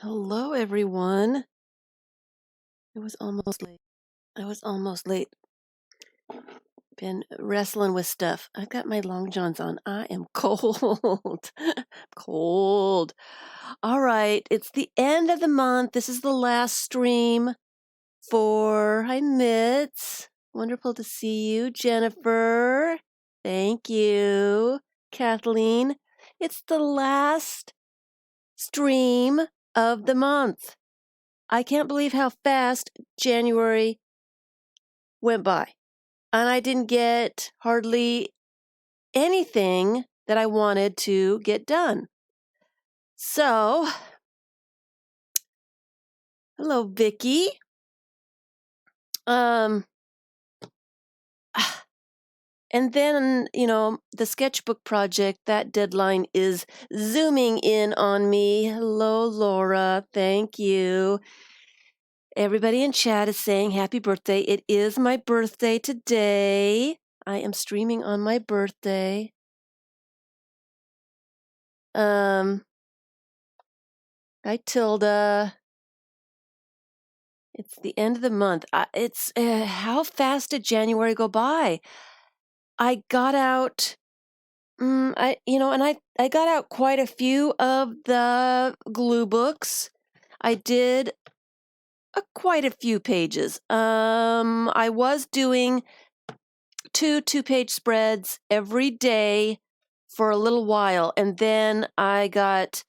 Hello, everyone. It was almost late. I was almost late. Been wrestling with stuff. I've got my long johns on. I am cold. Cold. All right. It's the end of the month. This is the last stream for Hi Mitts. Wonderful to see you, Jennifer. Thank you, Kathleen. It's the last stream of the month. I can't believe how fast January went by. And I didn't get hardly anything that I wanted to get done. So, hello, Vicky. And then, the sketchbook project, that deadline is zooming in on me. Hello, Laura. Thank you. Everybody in chat is saying happy birthday. It is my birthday today. I am streaming on my birthday. Hi, Tilda. It's the end of the month. How fast did January go by? I got out, I got out quite a few of the glue books. I did quite a few pages. I was doing two-page spreads every day for a little while, and then I got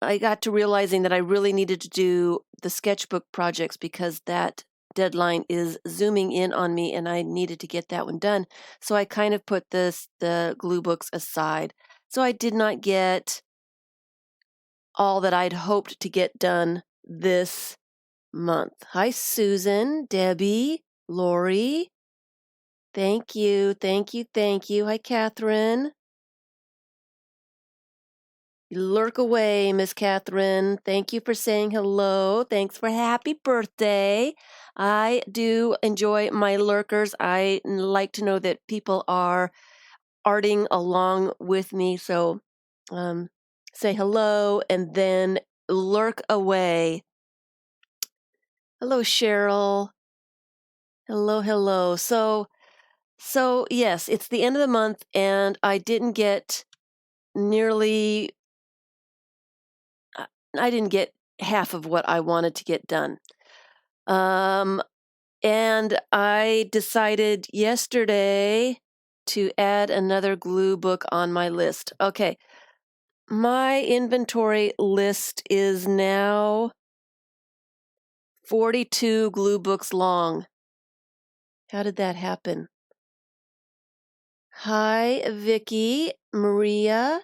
to realizing that I really needed to do the sketchbook projects because that deadline is zooming in on me and I needed to get that one done. So I kind of put the glue books aside. So I did not get all that I'd hoped to get done this month. Hi, Susan, Debbie, Lori. Thank you, thank you, thank you. Hi, Catherine. You lurk away, Miss Catherine. Thank you for saying hello. Thanks for happy birthday. I do enjoy my lurkers. I like to know that people are arting along with me. So say hello and then lurk away. Hello, Cheryl. Hello, hello. So yes, it's the end of the month and I didn't get half of what I wanted to get done. And I decided yesterday to add another glue book on my list. Okay. My inventory list is now 42 glue books long. How did that happen? Hi, Vicky, Maria.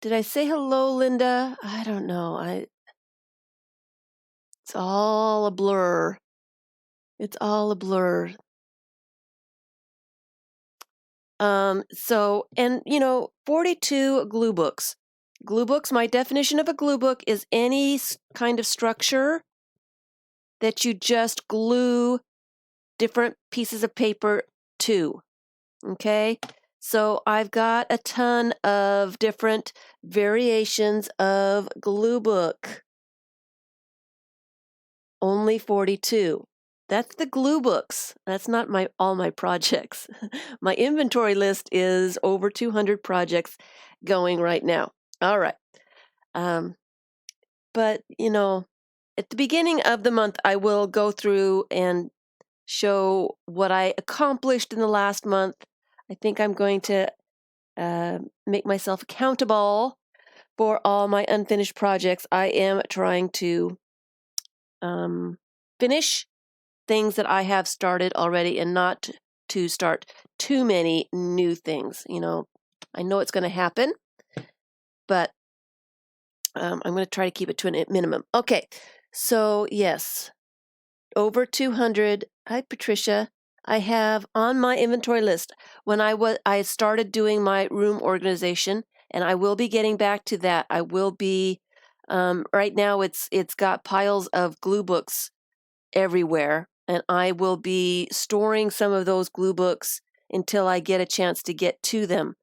Did I say hello, Linda? I don't know. It's all a blur. It's all a blur. 42 glue books. Glue books, my definition of a glue book is any kind of structure that you just glue different pieces of paper to. Okay? So I've got a ton of different variations of glue book. Only 42. That's the glue books. That's not all my projects. My inventory list is over 200 projects going right now. All right. But, at the beginning of the month, I will go through and show what I accomplished in the last month. I think I'm going to make myself accountable for all my unfinished projects. I am trying to finish things that I have started already and not to start too many new things. I know it's going to happen, but I'm going to try to keep it to a minimum. Okay, so yes, over 200. Hi, Patricia. I have on my inventory list when I started doing my room organization, and I will be getting back to that. I will be right now. It's got piles of glue books everywhere, and I will be storing some of those glue books until I get a chance to get to them.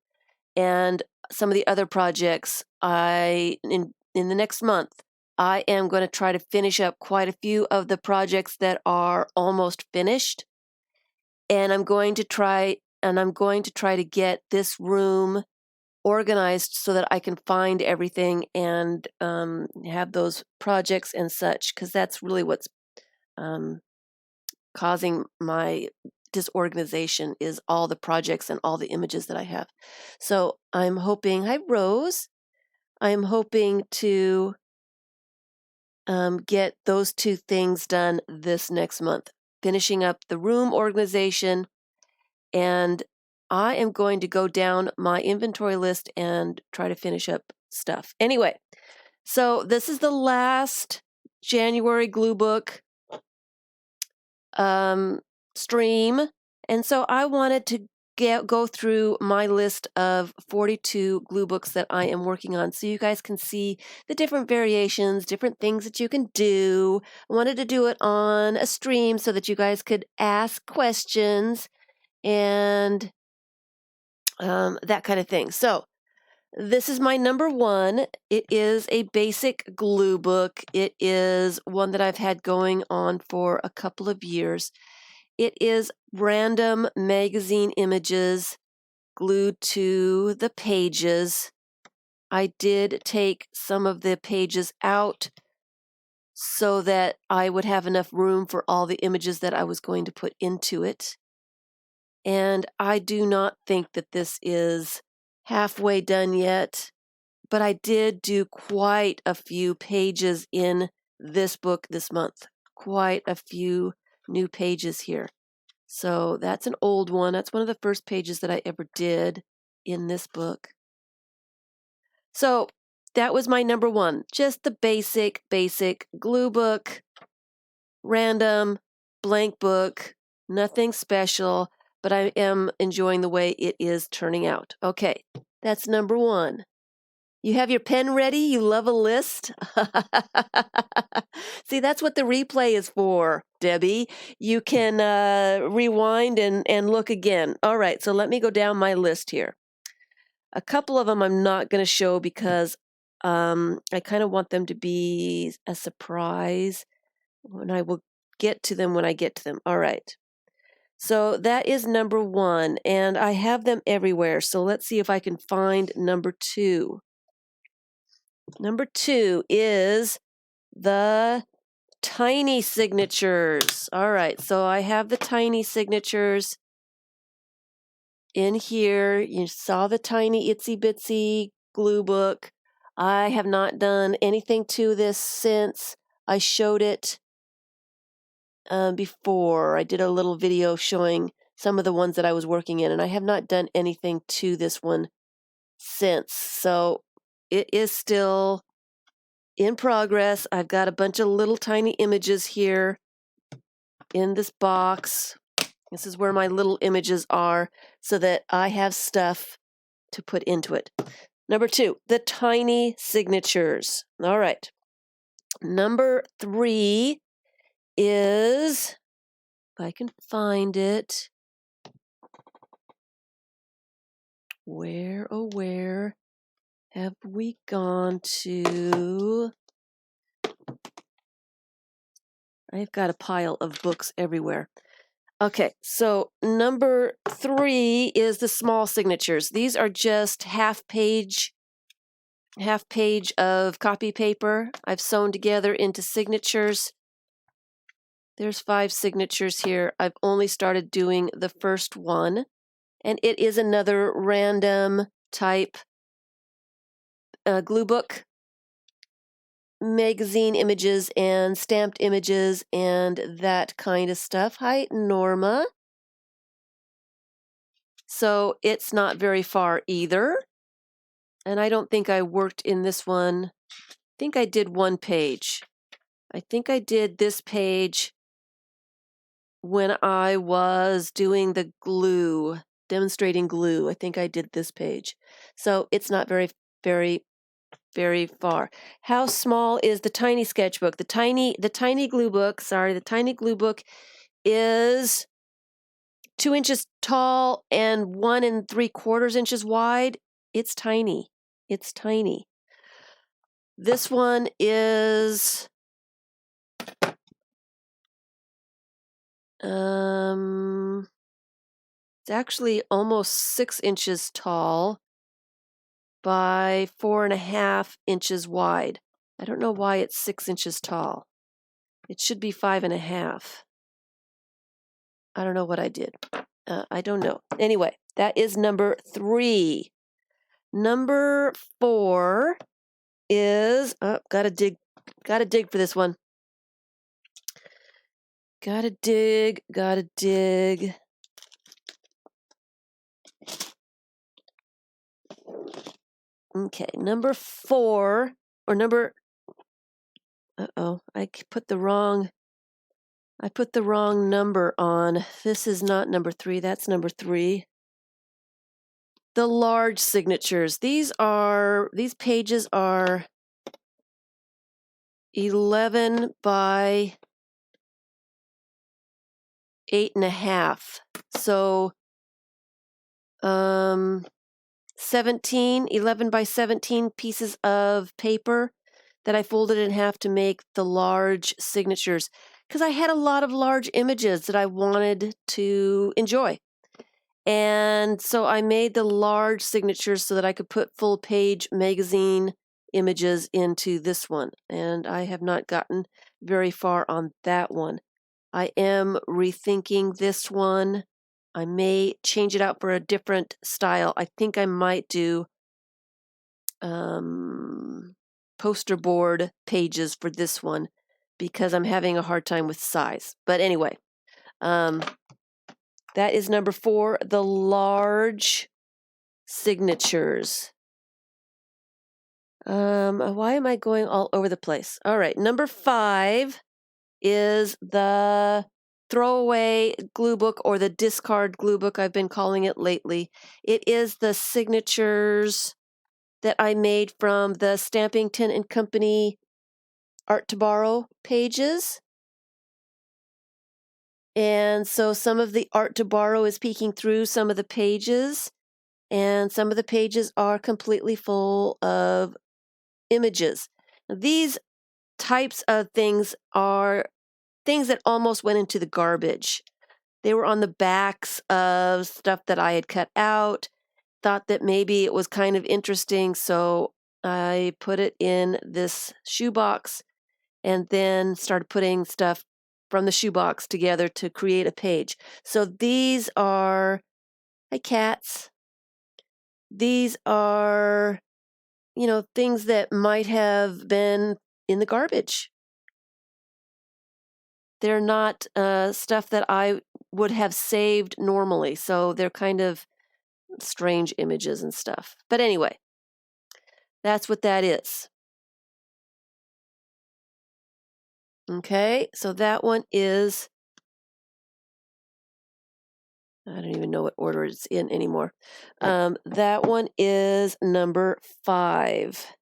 And some of the other projects, in the next month, I am going to try to finish up quite a few of the projects that are almost finished. And I'm going to try to get this room organized so that I can find everything and have those projects and such, because that's really what's causing my disorganization, is all the projects and all the images that I have. So I'm hoping, hi Rose, I'm hoping to get those two things done this next month, finishing up the room organization, and I am going to go down my inventory list and try to finish up stuff. Anyway, so this is the last January glue book stream, and so I wanted to go through my list of 42 glue books that I am working on so you guys can see the different variations, different things that you can do. I wanted to do it on a stream so that you guys could ask questions and that kind of thing. So this is my number one. It is a basic glue book. It is one that I've had going on for a couple of years. It is random magazine images glued to the pages. I did take some of the pages out so that I would have enough room for all the images that I was going to put into it. And I do not think that this is halfway done yet, but I did do quite a few pages in this book this month. Quite a few new pages here. So that's an old one. That's one of the first pages that I ever did in this book. So that was my number one. Just the basic glue book, random, blank book, nothing special, but I am enjoying the way it is turning out. Okay, that's number one. You have your pen ready? You love a list? See, that's what the replay is for, Debbie. You can rewind and look again. All right, so let me go down my list here. A couple of them I'm not going to show because I kind of want them to be a surprise, and I will get to them when I get to them. All right. So that is number one, and I have them everywhere. So let's see if I can find number two. Number two is the tiny signatures. All right, so I have the tiny signatures in here. You saw the tiny itsy bitsy glue book. I have not done anything to this since I showed it before. I did a little video showing some of the ones that I was working in, and I have not done anything to this one since. So it is still in progress. I've got a bunch of little tiny images here in this box. This is where my little images are so that I have stuff to put into it. Number two, the tiny signatures. All right. Number three is, if I can find it, where have we gone to? I've got a pile of books everywhere. Okay, so number three is the small signatures. These are just half page of copy paper I've sewn together into signatures. There's 5 signatures here. I've only started doing the first one, and it is another random type glue book. Magazine images and stamped images and that kind of stuff. Hi, Norma. So it's not very far either. And I don't think I worked in this one. I think I did one page. I think I did this page when I was doing the glue, demonstrating glue. I think I did this page. So it's not very far. How small is the tiny sketchbook? The tiny glue book, the tiny glue book is 2 inches tall and 1 3/4 inches wide. It's tiny. It's tiny. This one is it's actually almost 6 inches tall by 4.5 inches wide. I don't know why it's 6 inches tall. It should be 5.5. I don't know what I did. I don't know. Anyway, that is number 3. Number 4 is, gotta dig for this one. Gotta dig. Okay, number 4, or number, I put the wrong number on. This is not number 3, that's number 3. The large signatures. These pages are 11 by 8.5. So 11 by 17 pieces of paper that I folded in half to make the large signatures, because I had a lot of large images that I wanted to enjoy. And so I made the large signatures so that I could put full page magazine images into this one. And I have not gotten very far on that one. I am rethinking this one. I may change it out for a different style. I think I might do poster board pages for this one because I'm having a hard time with size. But anyway, that is number 4, the large signatures. Why am I going all over the place? All right, number 5 is the throwaway glue book, or the discard glue book I've been calling it lately. It is the signatures that I made from the Stamping Tin and Company Art to Borrow pages. And so some of the Art to Borrow is peeking through some of the pages, and some of the pages are completely full of images. These types of things are things that almost went into the garbage. They were on the backs of stuff that I had cut out, thought that maybe it was kind of interesting, so I put it in this shoebox and then started putting stuff from the shoebox together to create a page. So these are, hi cats, these are, things that might have been in the garbage. They're not stuff that I would have saved normally, so they're kind of strange images and stuff. But anyway, that's what that is. Okay, so that one is, I don't even know what order it's in anymore. That one is number 5.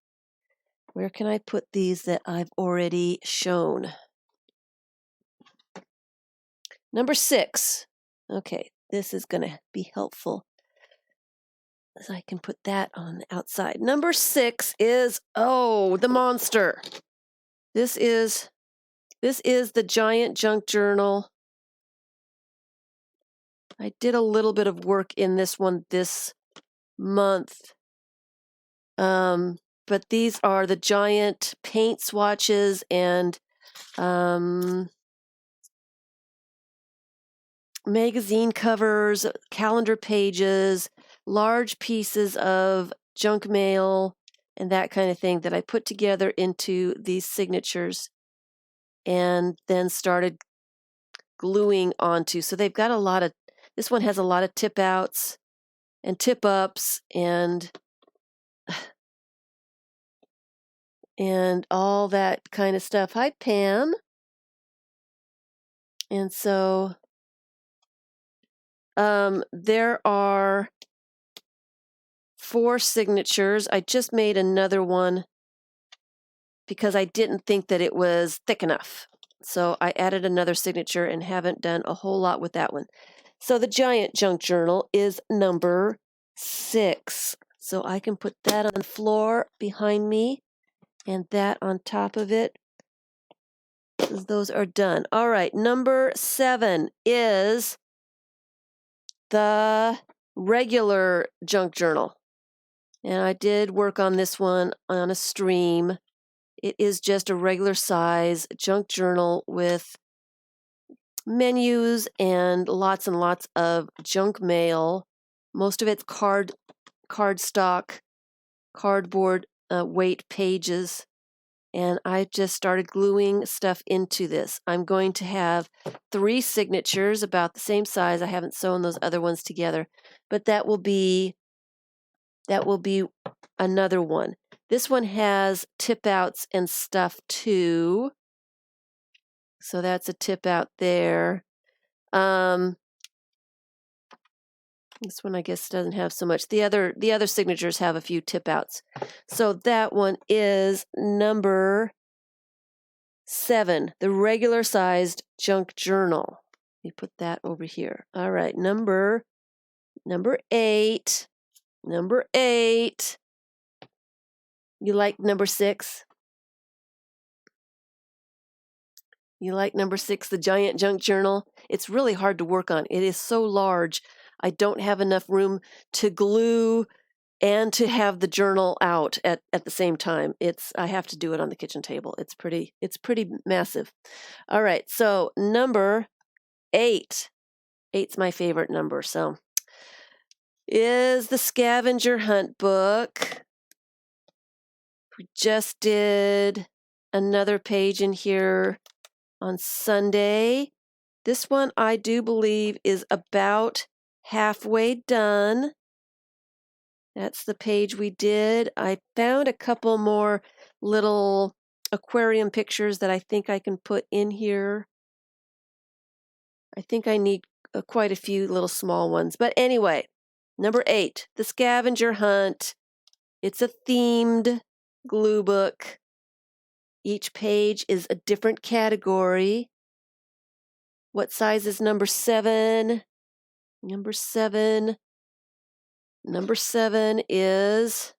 Where can I put these that I've already shown? Number 6. Okay, this is going to be helpful, as I can put that on the outside. Number 6 is, the monster. This is the giant junk journal. I did a little bit of work in this one this month. But these are the giant paint swatches and magazine covers, calendar pages, large pieces of junk mail, and that kind of thing that I put together into these signatures and then started gluing onto. So they've got this one has a lot of tip outs and tip ups and all that kind of stuff. Hi, Pam. And so there are 4 signatures. I just made another one because I didn't think that it was thick enough. So I added another signature and haven't done a whole lot with that one. So the giant junk journal is number 6. So I can put that on the floor behind me and that on top of it. Those are done. All right, number 7 is the regular junk journal. And I did work on this one on a stream. It is just a regular size junk journal with menus and lots of junk mail. Most of it's cardstock, cardboard weight pages. And I just started gluing stuff into this. I'm going to have 3 signatures about the same size. I haven't sewn those other ones together, but that will be another one. This one has tip outs and stuff too. So that's a tip out there. This one I guess doesn't have so much. The other signatures have a few tip outs. So that one is number 7, the regular sized junk journal. Let me put that over here. All right, number 8. Number 8. You like number 6? You like number 6, the giant junk journal? It's really hard to work on. It is so large. I don't have enough room to glue and to have the journal out at the same time. I have to do it on the kitchen table. It's pretty massive. All right, so number 8. 8's my favorite number, so is the scavenger hunt book. We just did another page in here on Sunday. This one I do believe is about halfway done. That's the page we did. I found a couple more little aquarium pictures that I think I can put in here. I think I need quite a few little small ones. But anyway, number 8, the scavenger hunt. It's a themed glue book. Each page is a different category. What size is number 7? Number 7 is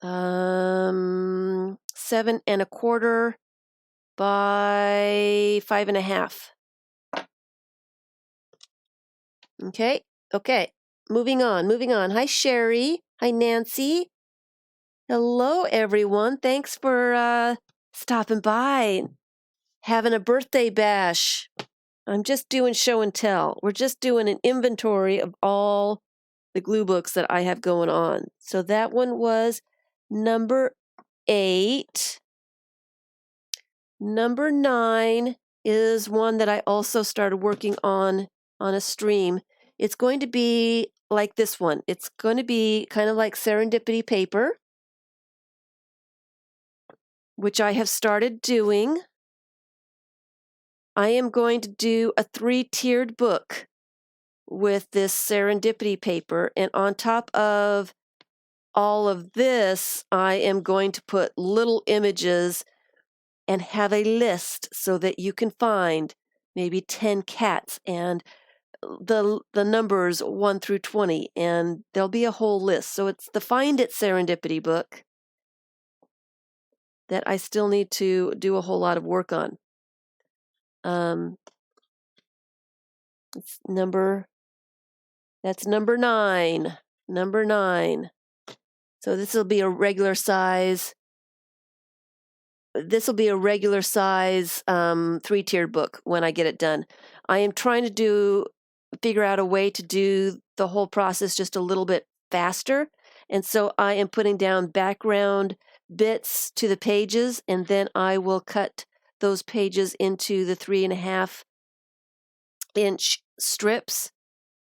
7¼ by 5½. Okay. Moving on. Hi, Sherry. Hi, Nancy. Hello, everyone. Thanks for stopping by, having a birthday bash. I'm just doing show and tell. We're just doing an inventory of all the glue books that I have going on. So that one was number 8. Number 9 is one that I also started working on a stream. It's going to be like this one. It's going to be kind of like Serendipity paper, which I have started doing. I am going to do a 3-tiered book with this Serendipity paper, and on top of all of this, I am going to put little images and have a list so that you can find maybe 10 cats and the numbers 1 through 20, and there'll be a whole list. So it's the Find It Serendipity book that I still need to do a whole lot of work on. That's number 9. Number 9. So this will be a regular size. This will be a regular size 3-tiered book when I get it done. I am trying to figure out a way to do the whole process just a little bit faster. And so I am putting down background bits to the pages, and then I will cut those pages into the 3.5-inch strips,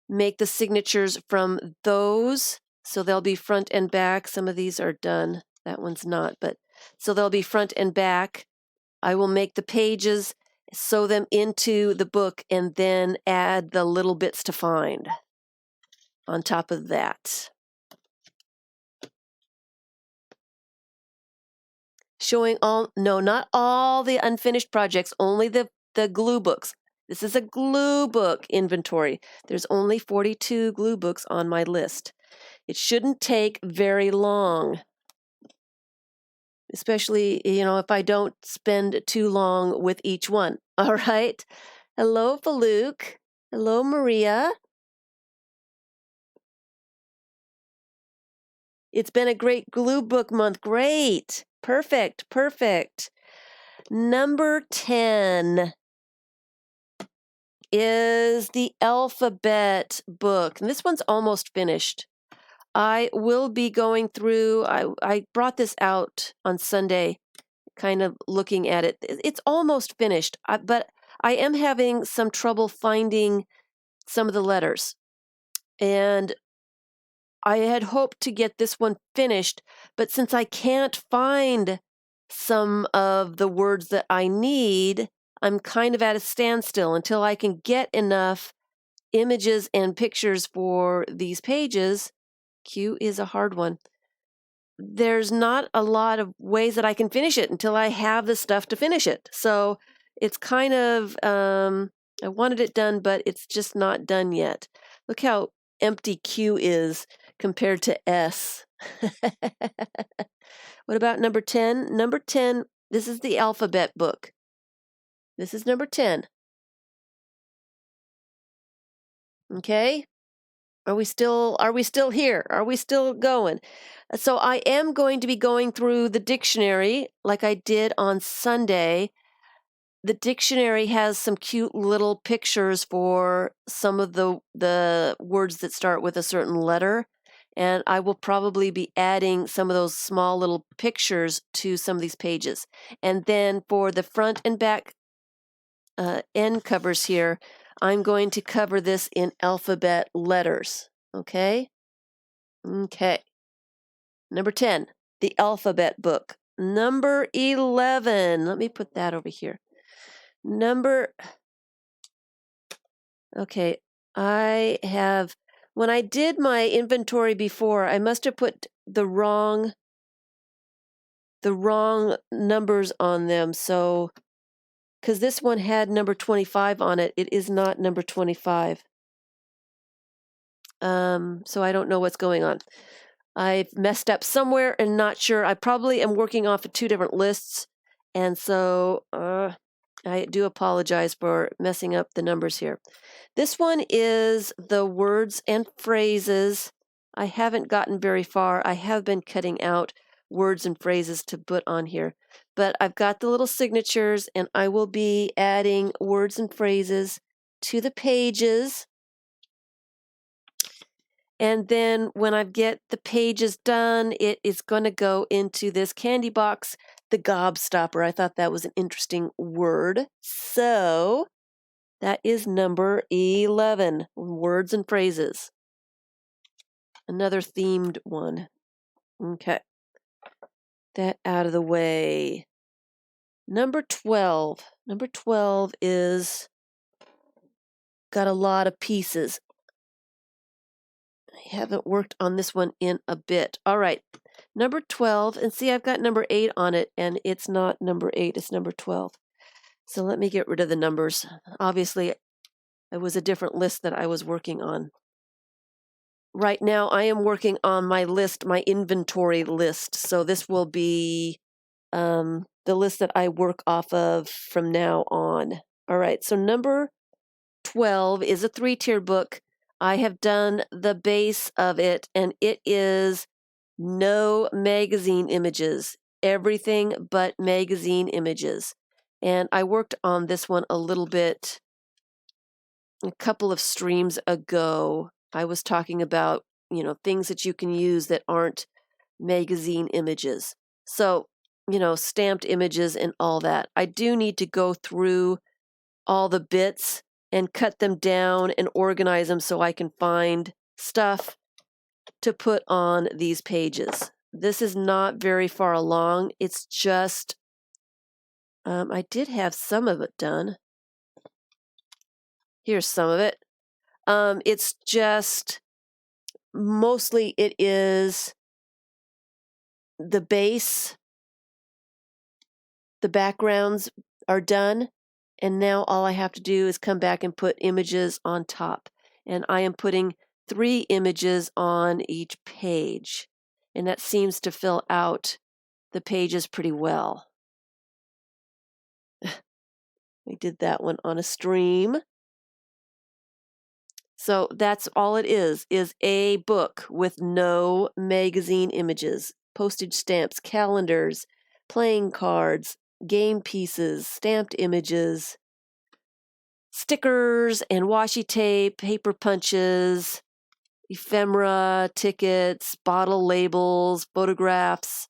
make the signatures from those. So they'll be front and back. Some of these are done. That one's not, but so they'll be front and back. I will make the pages, sew them into the book, and then add the little bits to find on top of that. Showing not all the unfinished projects, only the glue books. This is a glue book inventory. There's only 42 glue books on my list. It shouldn't take very long, especially, if I don't spend too long with each one. All right. Hello, Faluk. Hello, Maria. It's been a great glue book month. Great. Perfect. Perfect. Number 10 is the alphabet book. And this one's almost finished. I will be going through, I brought this out on Sunday, kind of looking at it. It's almost finished, but I am having some trouble finding some of the letters. And I had hoped to get this one finished, but since I can't find some of the words that I need, I'm kind of at a standstill until I can get enough images and pictures for these pages. Q is a hard one. There's not a lot of ways that I can finish it until I have the stuff to finish it. So it's kind of, I wanted it done, but it's just not done yet. Look how empty Q is compared to S. What about number 10? Number 10, this is the alphabet book. This is number 10. Okay? Are we still here? Are we still going? So I am going to be going through the dictionary like I did on Sunday. The dictionary has some cute little pictures for some of the words that start with a certain letter. And I will probably be adding some of those small little pictures to some of these pages. And then for the front and back end covers here, I'm going to cover this in alphabet letters. Okay? Okay. Number 10, the alphabet book. Number 11, let me put that over here. Okay, when I did my inventory before, I must have put the wrong numbers on them. So, because this one had number 25 on it, it is not number 25. So I don't know what's going on. I've messed up somewhere and not sure. I probably am working off of two different lists. And so I do apologize for messing up the numbers here. This one is the words and phrases. I haven't gotten very far. I have been cutting out words and phrases to put on here. But I've got the little signatures, and I will be adding words and phrases to the pages. And then when I get the pages done, it is going to go into this candy box, the gobstopper. I thought that was an interesting word. So that is number 11, words and phrases. Another themed one. Okay. That out of the way. Number 12. Number 12 is got a lot of pieces. I haven't worked on this one in a bit. All right. Number 12, and see, I've got number 8 on it, and it's not number 8, it's number 12. So let me get rid of the numbers. Obviously, it was a different list that I was working on. Right now, I am working on my list, my inventory list. So this will be the list that I work off of from now on. All right, so number 12 is a 3-tier book. I have done the base of it, and it is no magazine images, everything but magazine images. And I worked on this one a little bit a couple of streams ago. I was talking about, things that you can use that aren't magazine images. So, stamped images and all that. I do need to go through all the bits and cut them down and organize them so I can find stuff to put on these pages. This is not very far along. It's just, I did have some of it done. Here's some of it. It's just, mostly it is the base, the backgrounds are done, and now all I have to do is come back and put images on top. And I am putting 3 images on each page, and that seems to fill out the pages pretty well. We did that one on a stream. So that's all it is a book with no magazine images, postage stamps, calendars, playing cards, game pieces, stamped images, stickers and washi tape, paper punches, ephemera, tickets, bottle labels, photographs,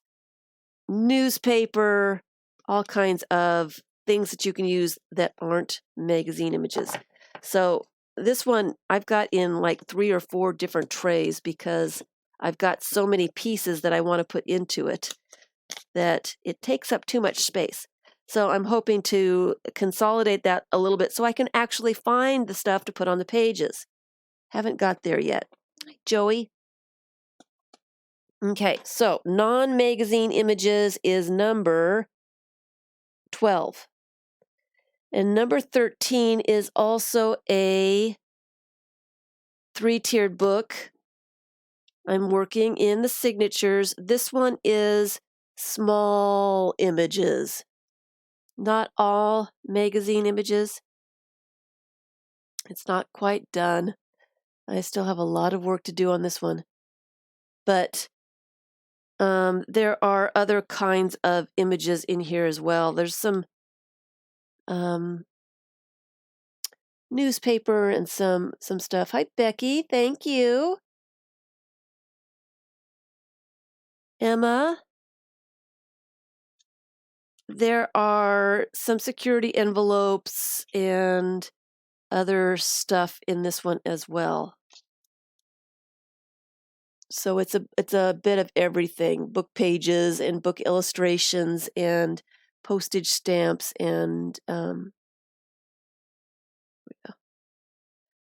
newspaper, all kinds of things that you can use that aren't magazine images. So this one I've got in like 3 or 4 different trays because I've got so many pieces that I want to put into it that it takes up too much space. So I'm hoping to consolidate that a little bit so I can actually find the stuff to put on the pages. Haven't got there yet. Joey? Okay, so non-magazine images is number 12. And number 13 is also a 3-tiered book. I'm working in the signatures. This one is small images, not all magazine images. It's not quite done. I still have a lot of work to do on this one. But there are other kinds of images in here as well. There's some newspaper and some stuff. Hi, Becky. Thank you. Emma. There are some security envelopes and other stuff in this one as well. So it's a bit of everything. Book pages and book illustrations and postage stamps and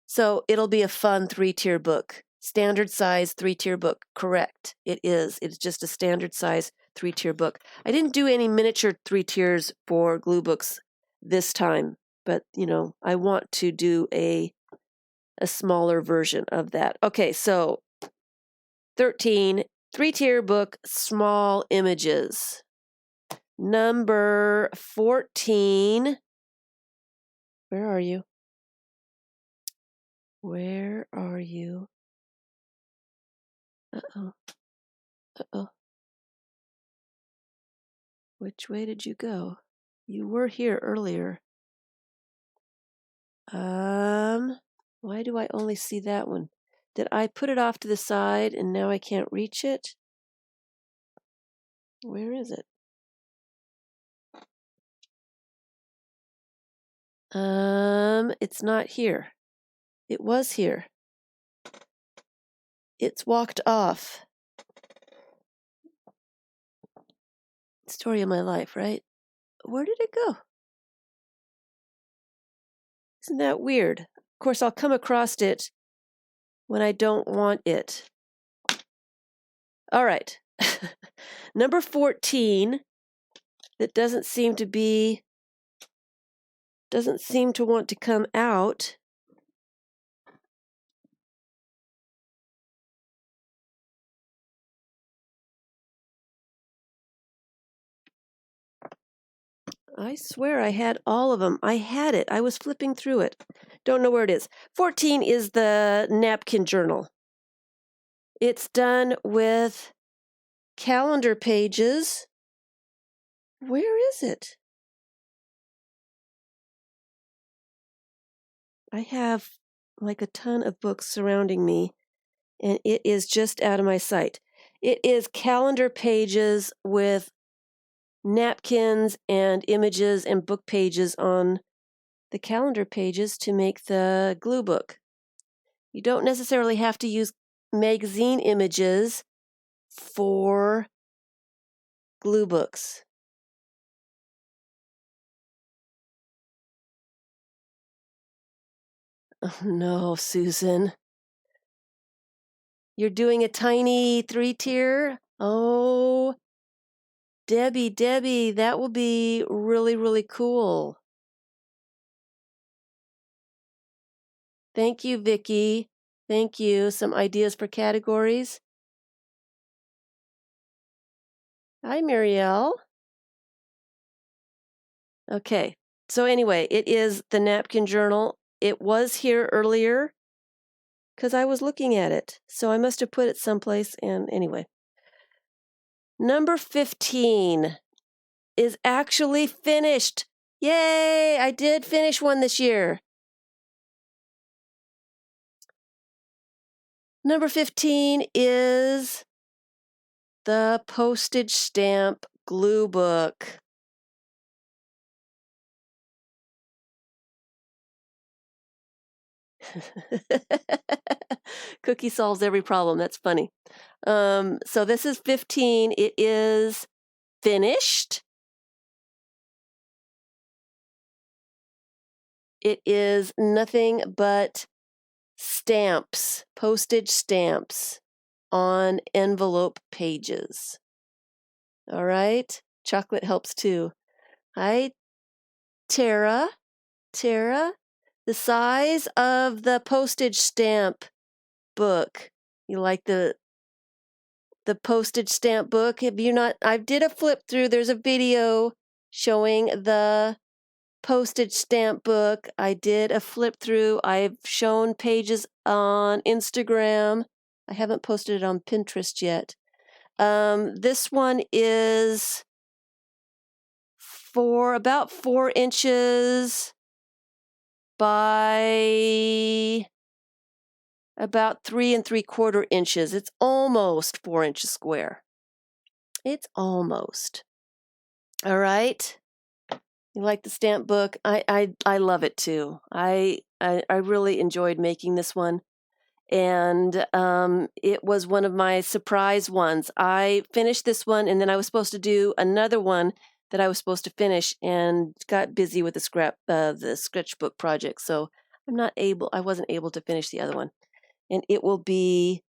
so it'll be a fun 3-tier book. Standard size 3-tier book. Correct. It is. It's just a standard size 3-tier book. I didn't do any miniature 3 tiers for glue books this time, but I want to do a smaller version of that. Okay, so 13, 3-tier book, small images. Number 14. Where are you? Where are you? Uh-oh. Uh-oh. Which way did you go? You were here earlier. Why do I only see that one? Did I put it off to the side and now I can't reach it? Where is it? It's not here. It was here. It's walked off. Story of my life, right? Where did it go? Isn't that weird? Of course, I'll come across it when I don't want it. All right. Number 14, that doesn't seem to want to come out. I swear I had all of them. I had it. I was flipping through it. Don't know where it is. 14 is the napkin journal. It's done with calendar pages. Where is it? I have like a ton of books surrounding me, and it is just out of my sight. It is calendar pages with napkins and images and book pages on the calendar pages to make the glue book. You don't necessarily have to use magazine images for glue books. Oh no, Susan. You're doing a tiny 3-tier? Oh, Debbie, that will be really, really cool. Thank you, Vicki. Thank you. Some ideas for categories. Hi, Marielle. Okay. So anyway, it is the napkin journal. It was here earlier because I was looking at it. So I must have put it someplace. And anyway, number 15 is actually finished. Yay! I did finish one this year. Number 15 is the postage stamp glue book. Cookie solves every problem. That's funny. So this is 15. It is finished. It is nothing but stamps, postage stamps on envelope pages. All right. Chocolate helps too. Hi, Tara. Tara, the size of the postage stamp book. You like the postage stamp book? Have you not? I did a flip through. There's a video showing the postage stamp book. I did a flip through. I've shown pages on Instagram. I haven't posted it on Pinterest yet. This one is about 4 inches by about 3 3/4 inches. It's almost 4 inches square. It's almost. All right. You like the stamp book? I love it too. I really enjoyed making this one. And it was one of my surprise ones. I finished this one, and then I was supposed to do another one that I was supposed to finish, and got busy with the sketchbook project. So I wasn't able to finish the other one, and it will be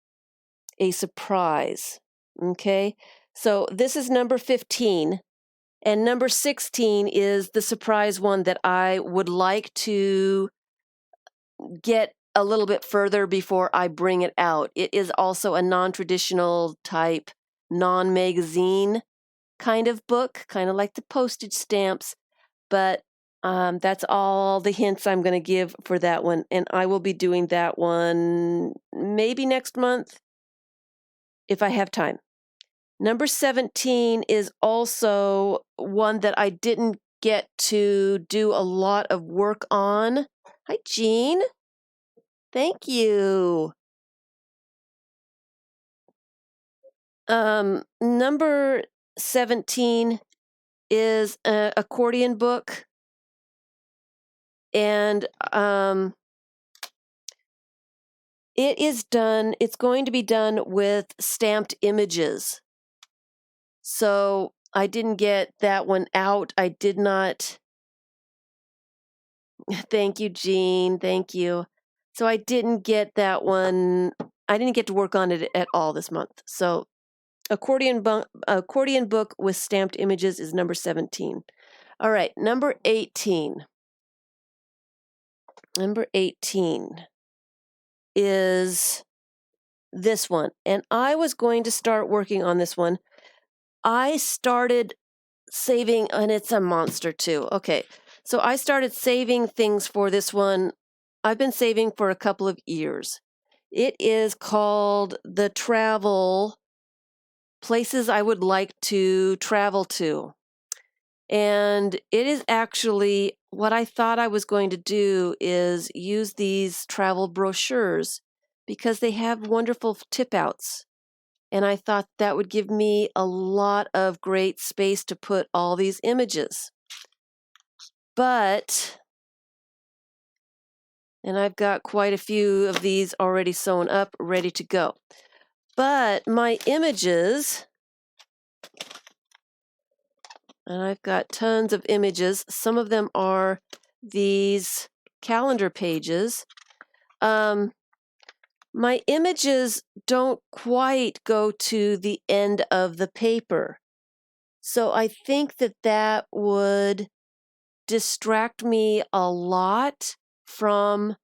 a surprise. Okay, so this is number 15, and number 16 is the surprise one that I would like to get a little bit further before I bring it out. It is also a non-traditional type, non-magazine kind of book, kind of like the postage stamps, but that's all the hints I'm going to give for that one, and I will be doing that one maybe next month if I have time. Number 17 is also one that I didn't get to do a lot of work on. Hi, Jean. Thank you. Number 17 is an accordion book, and it's going to be done with stamped images. So I didn't get that one out. I did not. Thank you, Jean. Thank you. So I didn't get that one. I didn't get to work on it at all this month. So accordion book with stamped images is number 17. All right, number 18. Number 18 is this one. And I was going to start working on this one. I started saving, and it's a monster too. Okay, so I started saving things for this one. I've been saving for a couple of years. It is called the Travel Places I Would Like to Travel to. And it is actually what I thought I was going to do is use these travel brochures because they have wonderful tip outs. And I thought that would give me a lot of great space to put all these images. And I've got quite a few of these already sewn up, ready to go. But my images, and I've got tons of images. Some of them are these calendar pages. My images don't quite go to the end of the paper. So I think that would distract me a lot from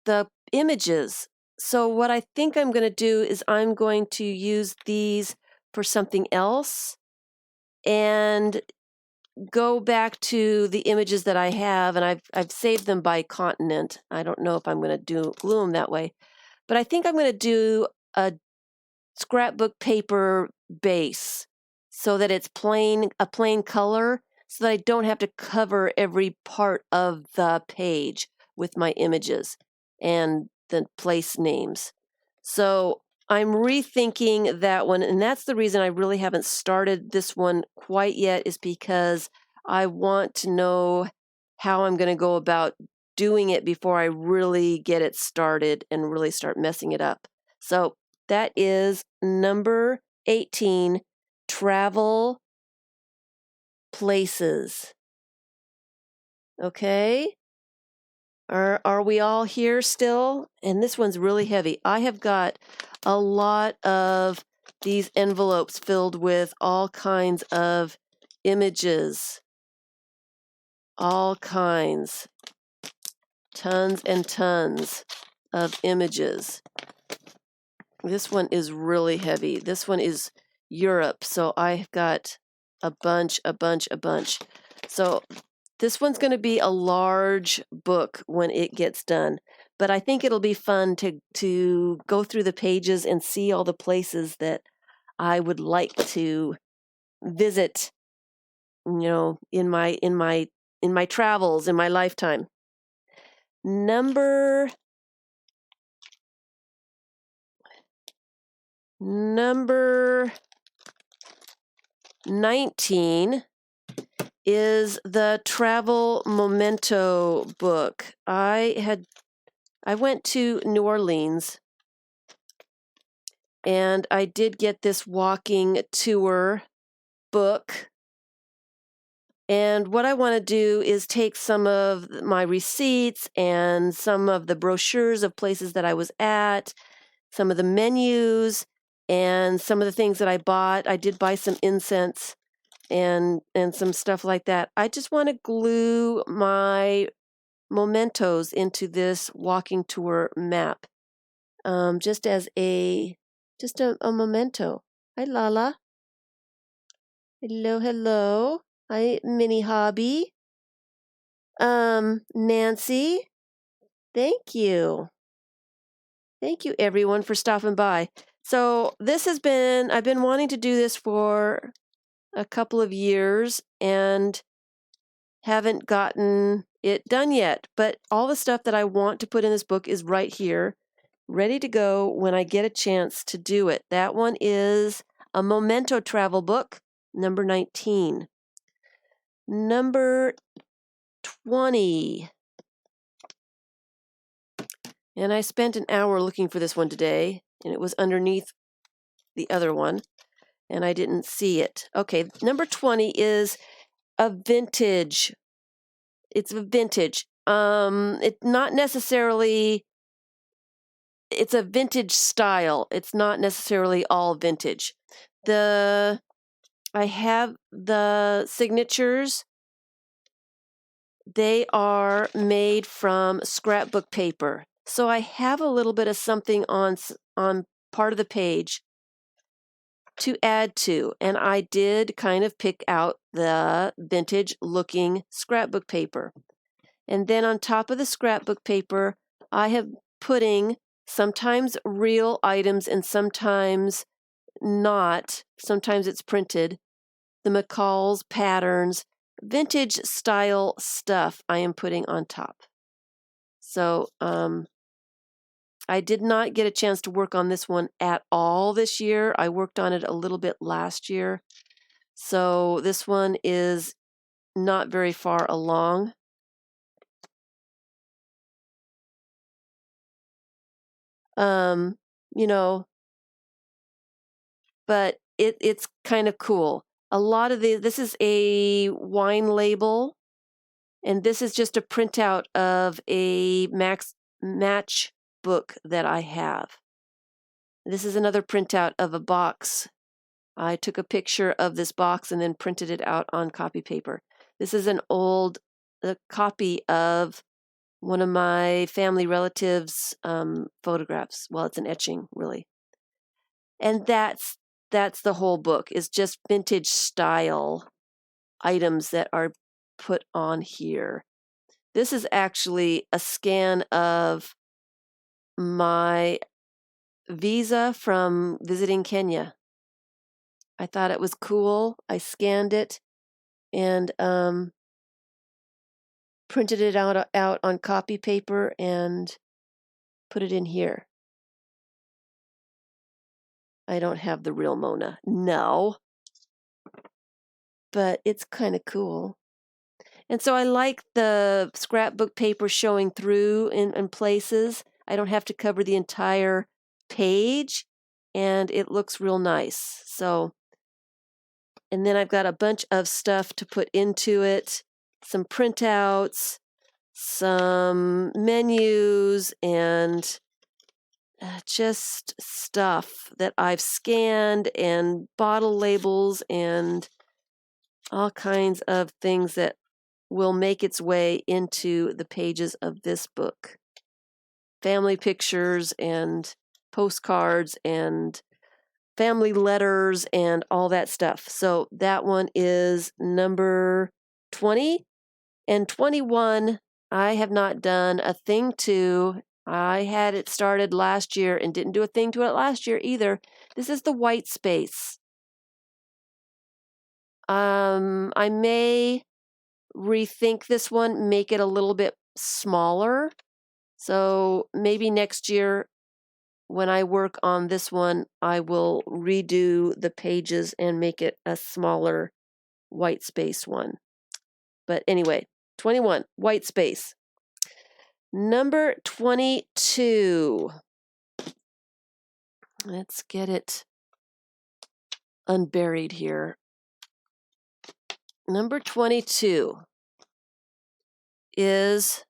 the images. So what I think I'm going to do is I'm going to use these for something else and go back to the images that I have, and I've saved them by continent. I don't know if I'm going to glue them that way, but I think I'm going to do a scrapbook paper base so that it's a plain color, so that I don't have to cover every part of the page with my images and the place names. So I'm rethinking that one, and that's the reason I really haven't started this one quite yet, is because I want to know how I'm going to go about doing it before I really get it started and really start messing it up. So that is number 18, travel places. Okay? Are we all here still? And this one's really heavy. I have got a lot of these envelopes filled with all kinds of images. All kinds. Tons and tons of images. This one is really heavy. This one is Europe, so I've got a bunch. So this one's going to be a large book when it gets done, but I think it'll be fun to go through the pages and see all the places that I would like to visit, in my travels in my lifetime. Number 19 is the travel memento book. I went to New Orleans, and I did get this walking tour book. And what I want to do is take some of my receipts and some of the brochures of places that I was at, some of the menus, and some of the things that I bought. I did buy some incense and some stuff like that. I just want to glue my mementos into this walking tour map, just as a memento. Hi, Lala. Hello. Hi, Mini Hobby. Nancy. Thank you. Thank you, everyone, for stopping by. So I've been wanting to do this for a couple of years and haven't gotten it done yet. But all the stuff that I want to put in this book is right here, ready to go when I get a chance to do it. That one is a memento travel book, number 19. Number 20. And I spent an hour looking for this one today, and it was underneath the other one, and I didn't see it. Okay, number 20 is a vintage. It's a vintage. It's not necessarily, it's a vintage style. It's not necessarily all vintage. I have the signatures. They are made from scrapbook paper. So I have a little bit of something on part of the page to add to, and I did kind of pick out the vintage looking scrapbook paper. And then on top of the scrapbook paper, I have putting sometimes real items and sometimes not. Sometimes it's printed. The McCall's patterns, vintage style stuff I am putting on top. So I did not get a chance to work on this one at all this year. I worked on it a little bit last year. So this one is not very far along. But it's kind of cool. A lot of this is a wine label, and this is just a printout of a match book that I have. This is another printout of a box. I took a picture of this box and then printed it out on copy paper. This is an old copy of one of my family relatives' photographs. Well, it's an etching, really. And that's the whole book, is just vintage style items that are put on here. This is actually a scan of my visa from visiting Kenya. I thought it was cool. I scanned it and printed it out on copy paper and put it in here. I don't have the real Mona. No. But it's kind of cool. And so I like the scrapbook paper showing through in places. I don't have to cover the entire page, and it looks real nice. So, and then I've got a bunch of stuff to put into it, some printouts, some menus, and just stuff that I've scanned, and bottle labels, and all kinds of things that will make its way into the pages of this book. Family pictures and postcards and family letters and all that stuff. So that one is number 20. And 21, I have not done a thing to. I had it started last year and didn't do a thing to it last year either. This is the white space. I may rethink this one, make it a little bit smaller. So maybe next year when I work on this one, I will redo the pages and make it a smaller white space one. But anyway, 21, white space. Number 22. Let's get it unburied here. Number 22 is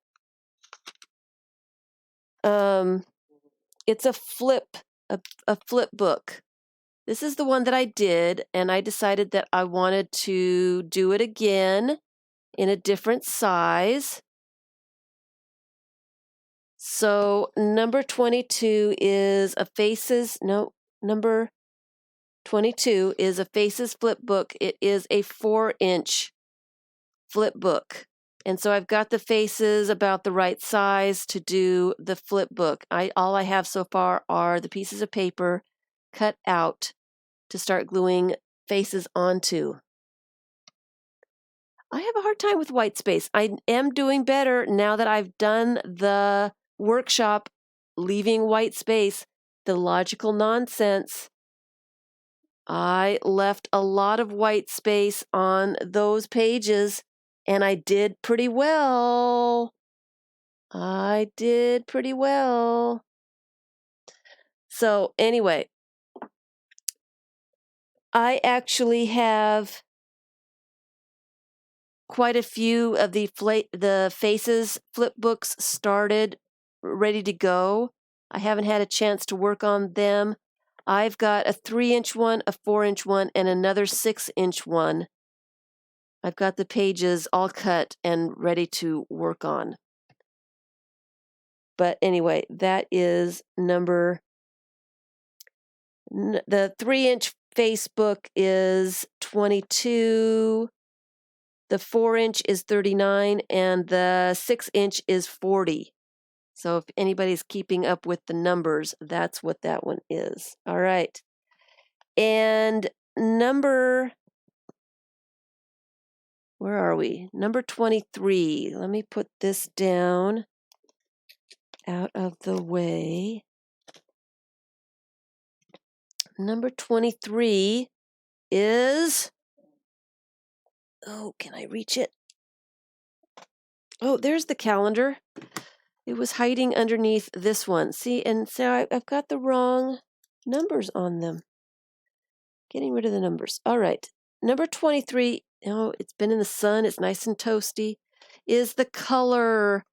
it's a flip book. This is the one that I did, and I decided that I wanted to do it again in a different size. So number 22 is a number 22 is a Faces flip book. It is a 4-inch flip book. And so I've got the faces about the right size to do the flip book. All I have so far are the pieces of paper cut out to start gluing faces onto. I have a hard time with white space. I am doing better now that I've done the workshop, leaving white space, the logical nonsense. I left a lot of white space on those pages, and I did pretty well. So anyway, I actually have quite a few of the Faces flip books started, ready to go. I haven't had a chance to work on them. I've got a 3-inch one, a 4-inch one, and another 6-inch one. I've got the pages all cut and ready to work on. But anyway, that is the 3-inch face book is 22. The 4-inch is 39, and the 6-inch is 40. So if anybody's keeping up with the numbers, that's what that one is. All right. And number 23. Let me put this down out of the way. Number 23 is, can I reach it? Oh, there's the calendar. It was hiding underneath this one. See, and so I've got the wrong numbers on them. Getting rid of the numbers. All right. Number 23, it's been in the sun. It's nice and toasty, is the color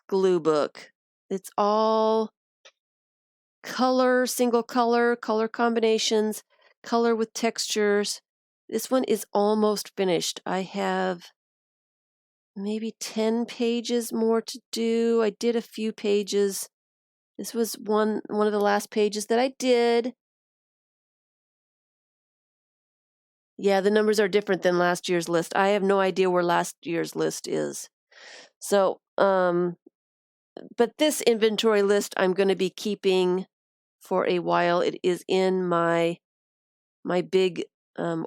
glue book. It's all color, single color combinations, color with textures. This one is almost finished. I have maybe 10 pages more to do. I did a few pages. This was one of the last pages that I did. Yeah, the numbers are different than last year's list. I have no idea where last year's list is. So, but this inventory list I'm going to be keeping for a while. It is in my big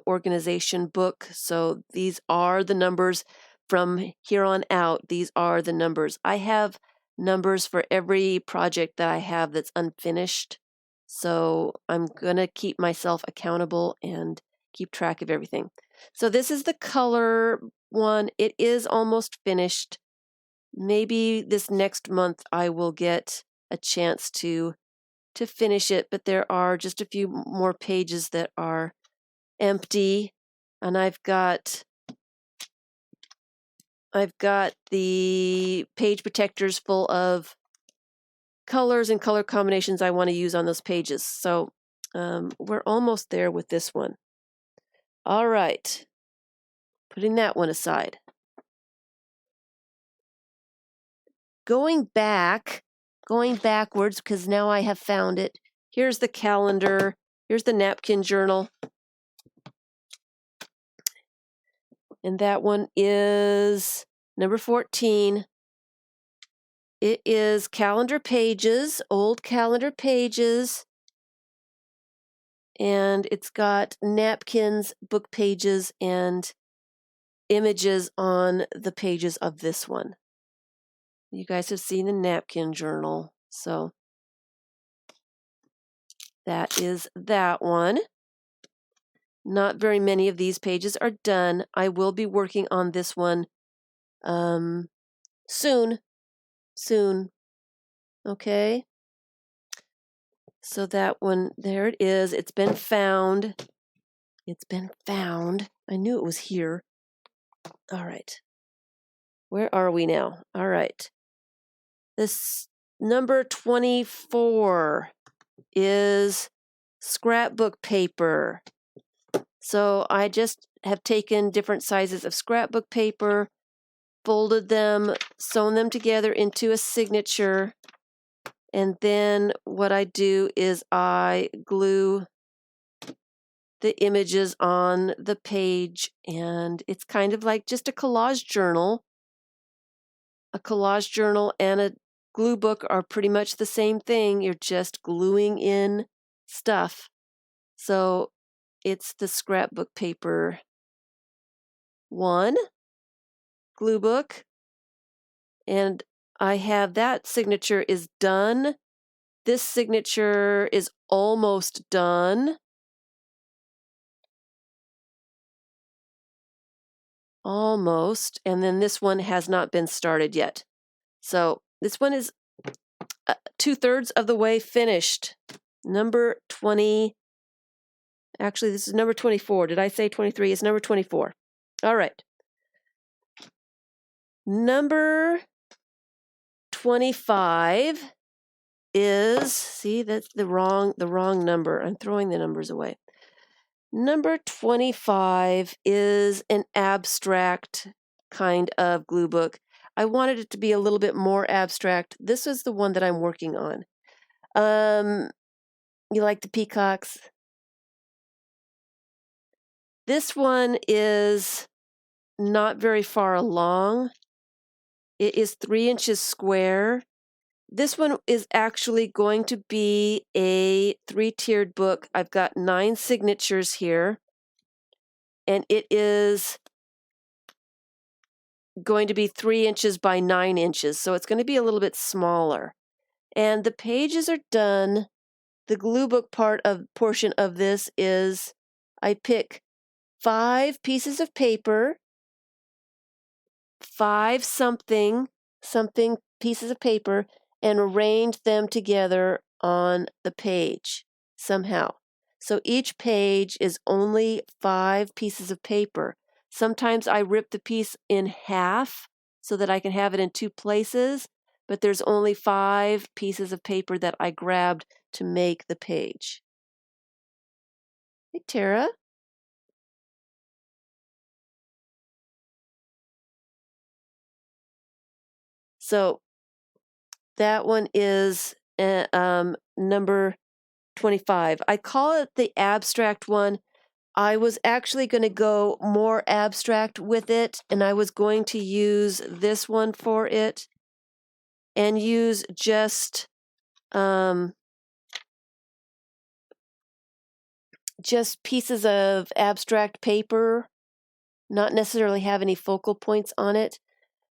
organization book. So these are the numbers from here on out. These are the numbers. I have numbers for every project that I have that's unfinished. So I'm going to keep myself accountable and keep track of everything. So this is the color one. It is almost finished. Maybe this next month I will get a chance to finish it, but there are just a few more pages that are empty, and I've got the page protectors full of colors and color combinations I want to use on those pages. So we're almost there with this one. All right, putting that one aside. Going backwards, because now I have found it. Here's the calendar. Here's the napkin journal. And that one is number 14. It is calendar pages, old calendar pages. And it's got napkins, book pages, and images on the pages of this one. You guys have seen the napkin journal. So that is that one. Not very many of these pages are done. I will be working on this one soon. Okay. So that one, there it is. It's been found. I knew it was here. All right. Where are we now? All right. This number 24 is scrapbook paper. So I just have taken different sizes of scrapbook paper, folded them, sewn them together into a signature, and then what I do is I glue the images on the page, and it's kind of like just a collage journal. A collage journal and a glue book are pretty much the same thing. You're just gluing in stuff. So it's the scrapbook paper one glue book, and I have that signature is done. This signature is almost done. Almost. And then this one has not been started yet. So this one is 2/3 of the way finished. Number 20. Actually, this is number 24. Did I say 23? It's number 24. All right. Number 25 is, see, that's the wrong number. I'm throwing the numbers away. Number 25 is an abstract kind of glue book. I wanted it to be a little bit more abstract. This is the one that I'm working on. You like the peacocks? This one is not very far along. It is 3 inches square. This one is actually going to be a 3-tiered book. I've got 9 signatures here, and it is going to be 3 inches by 9 inches, so it's going to be a little bit smaller. And the pages are done. The glue book portion of this is I pick 5 pieces of paper, 5 something pieces of paper, and arrange them together on the page somehow. So each page is only 5 pieces of paper. Sometimes I rip the piece in half so that I can have it in 2 places, but there's only 5 pieces of paper that I grabbed to make the page. Hey, Tara. So that one is number 25. I call it the abstract one. I was actually going to go more abstract with it, and I was going to use this one for it and use just pieces of abstract paper, not necessarily have any focal points on it.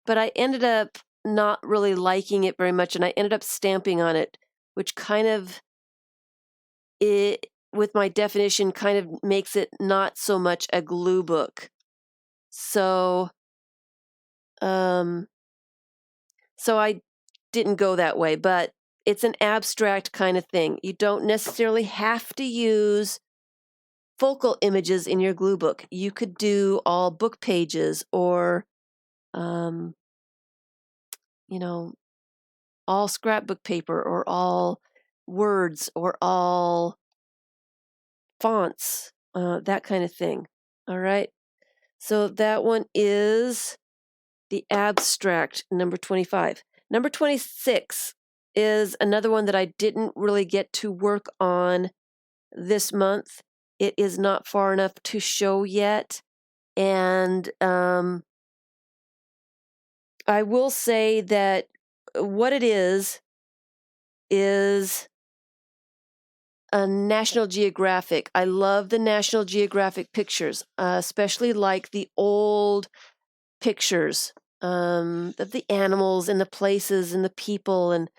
But I ended up not really liking it very much, and I ended up stamping on it, which kind of, with my definition, kind of makes it not so much a glue book. So, so I didn't go that way, but it's an abstract kind of thing. You don't necessarily have to use focal images in your glue book. You could do all book pages or, all scrapbook paper or all words or all fonts, that kind of thing. All right. So that one is the abstract, number 25. Number 26 is another one that I didn't really get to work on this month. It is not far enough to show yet. And I will say that what it is a National Geographic. I love the National Geographic pictures, especially like the old pictures of the animals and the places and the people and,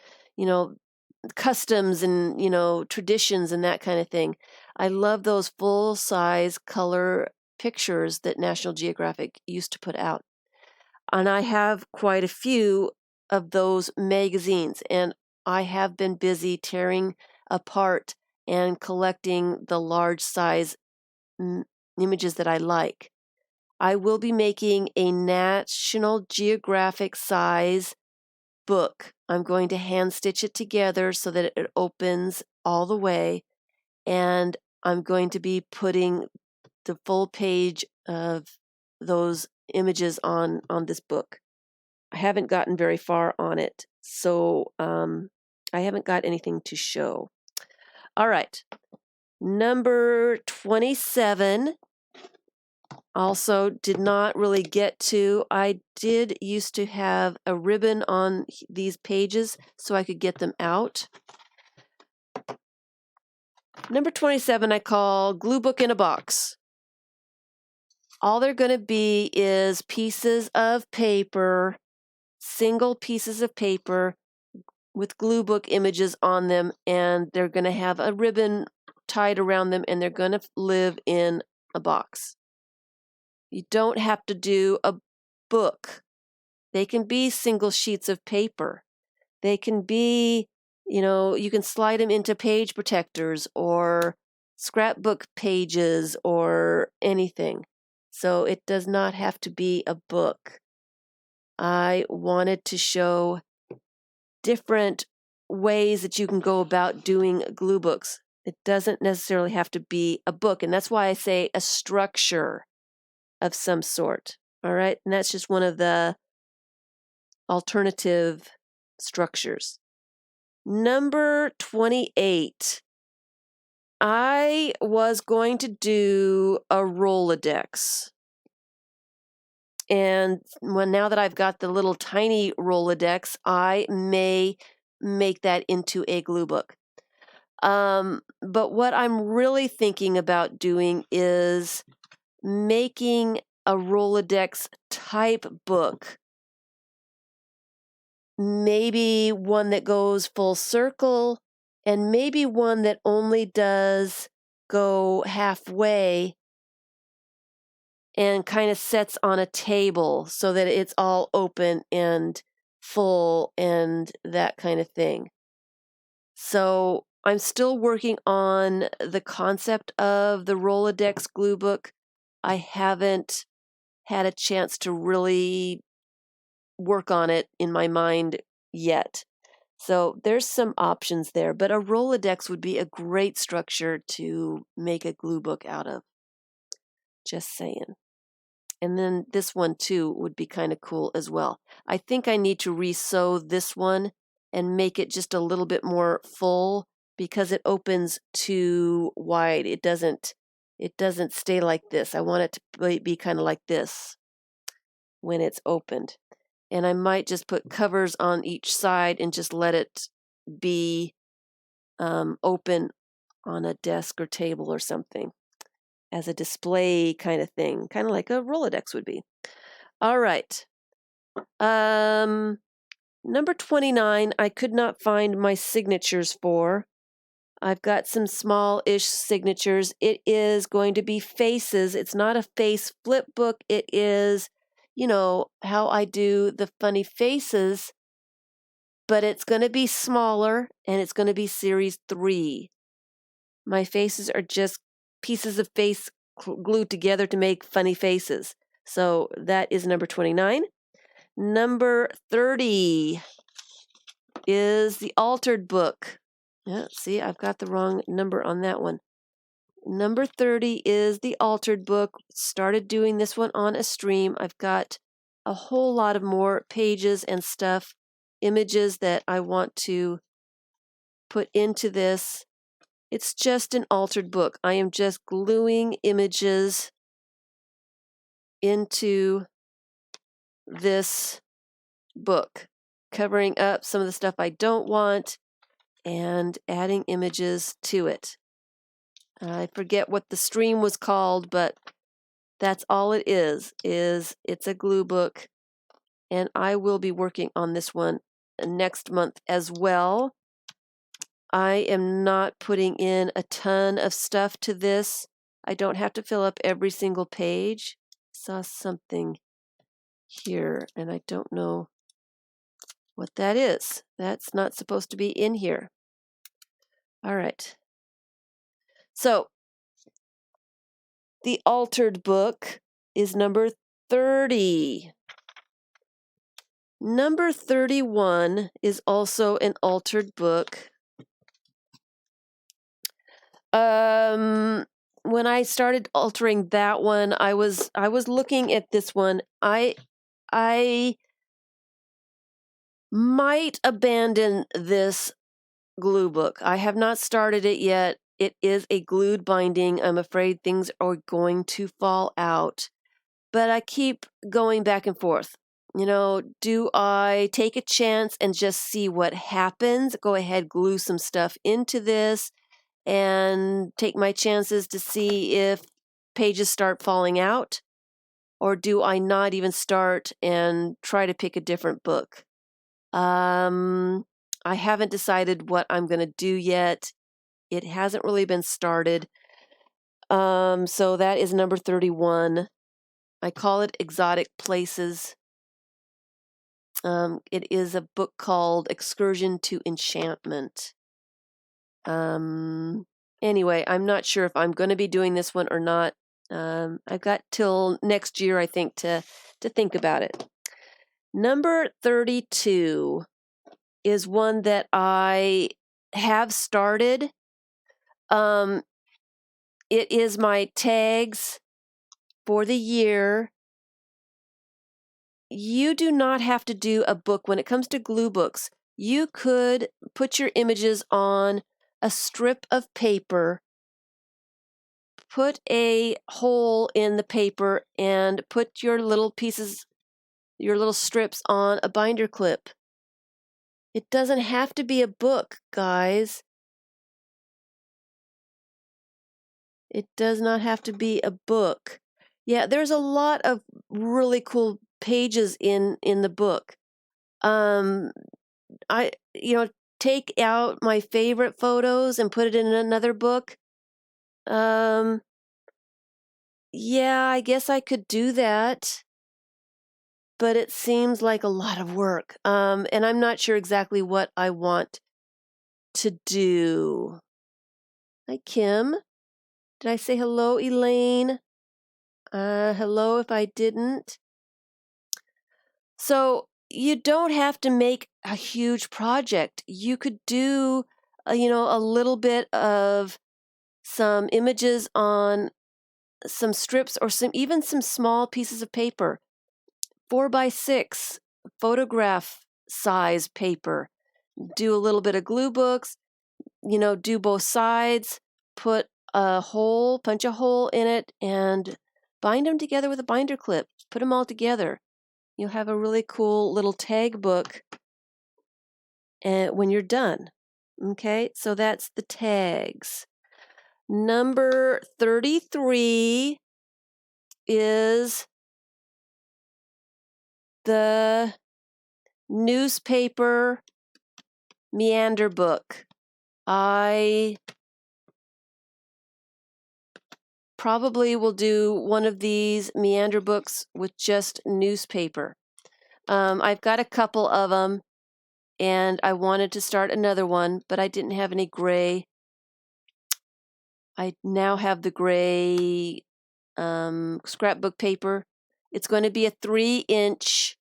customs and, traditions and that kind of thing. I love those full-size color pictures that National Geographic used to put out. And I have quite a few of those magazines, and I have been busy tearing apart and collecting the large size images that I like. I will be making a National Geographic size book. I'm going to hand stitch it together so that it opens all the way, and I'm going to be putting the full page of those images on this book. I haven't gotten very far on it, so I haven't got anything to show. All right. Number 27 also did not really get to. I did used to have a ribbon on these pages so I could get them out. Number 27 I call Glue Book in a Box. All they're going to be is pieces of paper, single pieces of paper with glue book images on them, and they're going to have a ribbon tied around them, and they're going to live in a box. You don't have to do a book. They can be single sheets of paper. They can be, you can slide them into page protectors or scrapbook pages or anything. So it does not have to be a book. I wanted to show different ways that you can go about doing glue books. It doesn't necessarily have to be a book, and that's why I say a structure of some sort. All right, and that's just one of the alternative structures. Number 28. I was going to do a Rolodex. And now that I've got the little tiny Rolodex, I may make that into a glue book. But what I'm really thinking about doing is making a Rolodex type book. Maybe one that goes full circle, and maybe one that only does go halfway and kind of sets on a table so that it's all open and full and that kind of thing. So I'm still working on the concept of the Rolodex glue book. I haven't had a chance to really work on it in my mind yet. So there's some options there, but a Rolodex would be a great structure to make a glue book out of. Just saying. And then this one too would be kind of cool as well. I think I need to re-sew this one and make it just a little bit more full because it opens too wide. It doesn't stay like this. I want it to be kind of like this when it's opened. And I might just put covers on each side and just let it be open on a desk or table or something as a display kind of thing, kind of like a Rolodex would be. All right. Number 29, I could not find my signatures for. I've got some small-ish signatures. It is going to be faces. It's not a face flip book. It is, how I do the funny faces, but it's going to be smaller, and it's going to be series 3. My faces are just pieces of face glued together to make funny faces. So that is number 29. Number 30 is the altered book. Yeah, see, I've got the wrong number on that one. Number 30 is the altered book. Started doing this one on a stream. I've got a whole lot of more pages and stuff, images that I want to put into this. It's just an altered book. I am just gluing images into this book, covering up some of the stuff I don't want and adding images to it. I forget what the stream was called, but that's all it is it's a glue book, and I will be working on this one next month as well. I am not putting in a ton of stuff to this. I don't have to fill up every single page. I saw something here, and I don't know what that is. That's not supposed to be in here. All right. So, the altered book is number 30. Number 31 is also an altered book. When I started altering that one, I was looking at this one. I might abandon this glue book. I have not started it yet. It is a glued binding. I'm afraid things are going to fall out. But I keep going back and forth. Do I take a chance and just see what happens? Go ahead, glue some stuff into this and take my chances to see if pages start falling out? Or do I not even start and try to pick a different book? I haven't decided what I'm going to do yet. It hasn't really been started. So that is number 31. I call it Exotic Places. It is a book called Excursion to Enchantment. Anyway, I'm not sure if I'm going to be doing this one or not. I've got till next year, I think, to think about it. Number 32 is one that I have started. It is my tags for the year. You do not have to do a book. When it comes to glue books, you could put your images on a strip of paper, put a hole in the paper, and put your little pieces, your little strips on a binder clip. It doesn't have to be a book, guys. It does not have to be a book. Yeah, there's a lot of really cool pages in the book. I take out my favorite photos and put it in another book. Yeah, I guess I could do that, but it seems like a lot of work. And I'm not sure exactly what I want to do. Hi, Kim. Did I say hello, Elaine? Hello if I didn't. So you don't have to make a huge project. You could do, a little bit of some images on some strips or even some small pieces of paper, 4x6 photograph size paper. Do a little bit of glue books, do both sides, punch a hole in it, and bind them together with a binder clip. Put them all together. You'll have a really cool little tag book when you're done. Okay, so that's the tags. Number 33 is the newspaper meander book. I probably will do one of these meander books with just newspaper. I've got a couple of them, and I wanted to start another one, but I didn't have any gray. I now have the gray scrapbook paper. It's going to be a 3-inch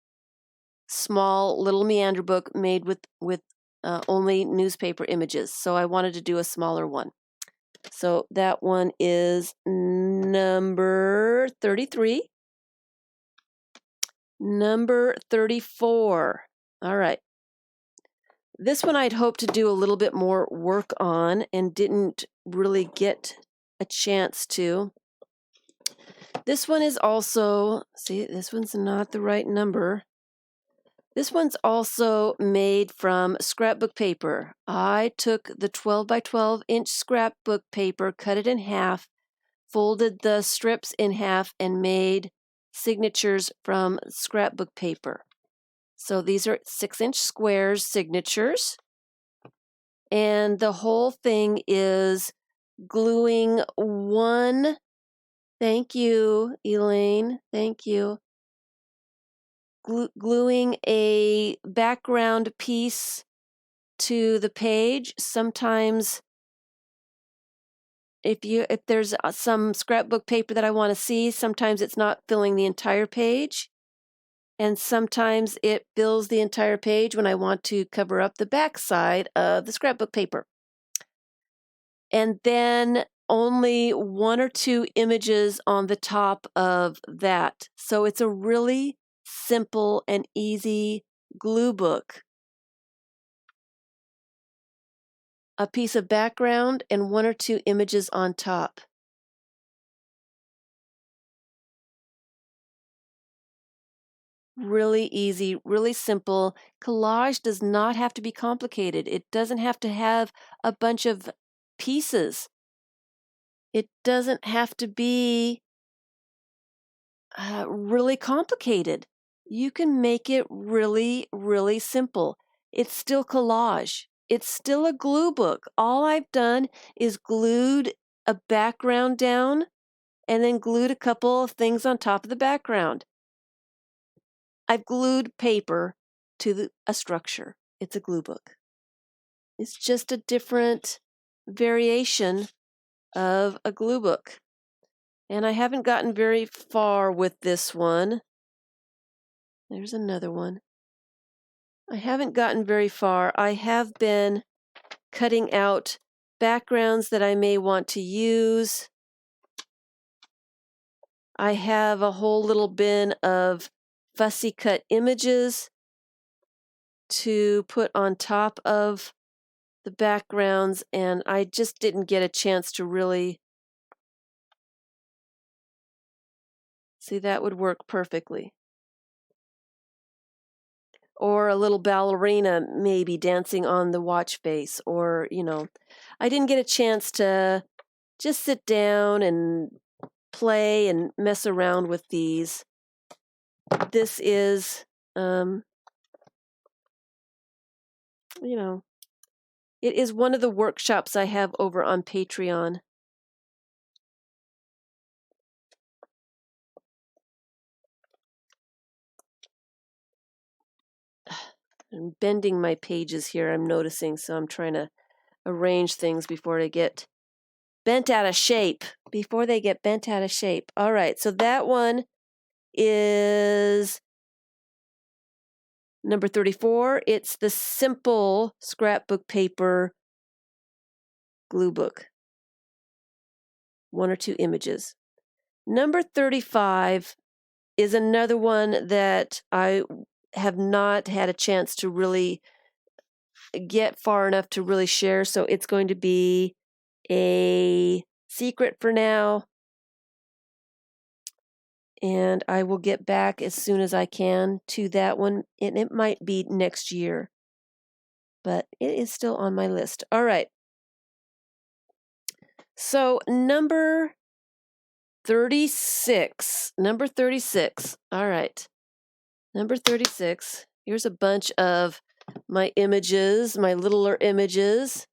small little meander book made with only newspaper images. So I wanted to do a smaller one. So that one is number 33. Number 34. All right. This one I'd hoped to do a little bit more work on and didn't really get a chance to. This one is also, see, this one's not the right number. This one's also made from scrapbook paper. I took the 12x12-inch scrapbook paper, cut it in half, folded the strips in half, and made signatures from scrapbook paper. So these are 6-inch squares signatures. And the whole thing is gluing one, thank you, Elaine, thank you, gluing a background piece to the page. Sometimes if there's some scrapbook paper that I want to see, sometimes it's not filling the entire page. And sometimes it fills the entire page when I want to cover up the back side of the scrapbook paper. And then only 1 or 2 images on the top of that. So it's a really simple and easy glue book. A piece of background and 1 or 2 images on top. Really easy, really simple. Collage does not have to be complicated. It doesn't have to have a bunch of pieces. It doesn't have to be really complicated. You can make it really, really simple. It's still collage. It's still a glue book. All I've done is glued a background down and then glued a couple of things on top of the background. I've glued paper to a structure. It's a glue book. It's just a different variation of a glue book. And I haven't gotten very far with this one. There's another one. I haven't gotten very far. I have been cutting out backgrounds that I may want to use. I have a whole little bin of fussy cut images to put on top of the backgrounds, and I just didn't get a chance to really see. That would work perfectly. Or a little ballerina maybe dancing on the watch face, or, I didn't get a chance to just sit down and play and mess around with these. This is, it is one of the workshops I have over on Patreon. I'm bending my pages here, I'm noticing, so I'm trying to arrange things before they get bent out of shape. All right, so that one is number 34. It's the simple scrapbook paper glue book. 1 or 2 images. Number 35 is another one that I have not had a chance to really get far enough to really share, so it's going to be a secret for now, and I will get back as soon as I can to that one, and it might be next year, but it is still on my list. All right. So number 36. Number 36. All right. Number 36. Here's a bunch of my images, my littler images.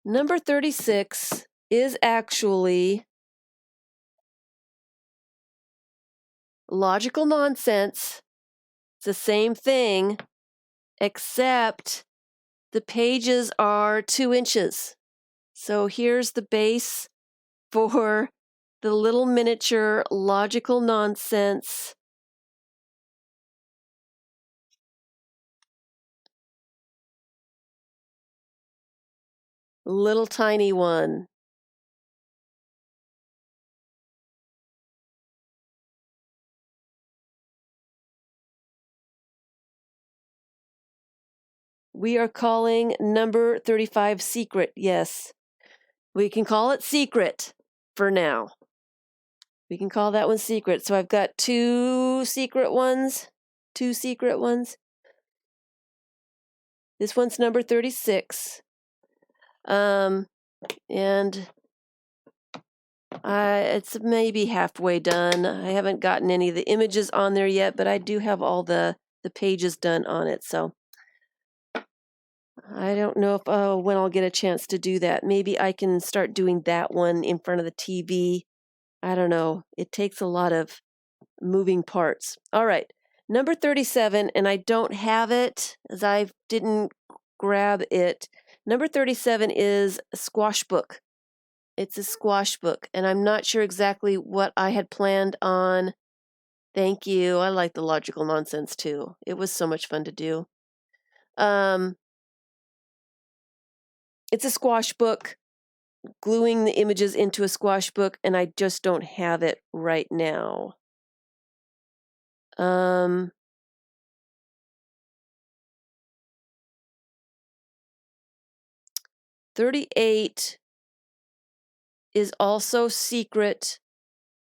Number 36 is actually logical nonsense. It's the same thing, except the pages are 2 inches. So here's the base for the little miniature logical nonsense. Little tiny one. We are calling number 35 secret. Yes, we can call it secret for now. We can call that one secret. So I've got 2 secret ones. 2 secret ones. This one's number 36. And it's maybe halfway done. I haven't gotten any of the images on there yet, but I do have all the pages done on it. So I don't know if when I'll get a chance to do that. Maybe I can start doing that one in front of the TV. I don't know. It takes a lot of moving parts. All right. Number 37, and I don't have it as I didn't grab it. Number 37 is a squash book. It's a squash book, and I'm not sure exactly what I had planned on. Thank you. I like the logical nonsense too. It was so much fun to do. It's a squash book, gluing the images into a squash book, and I just don't have it right now. 38 is also secret.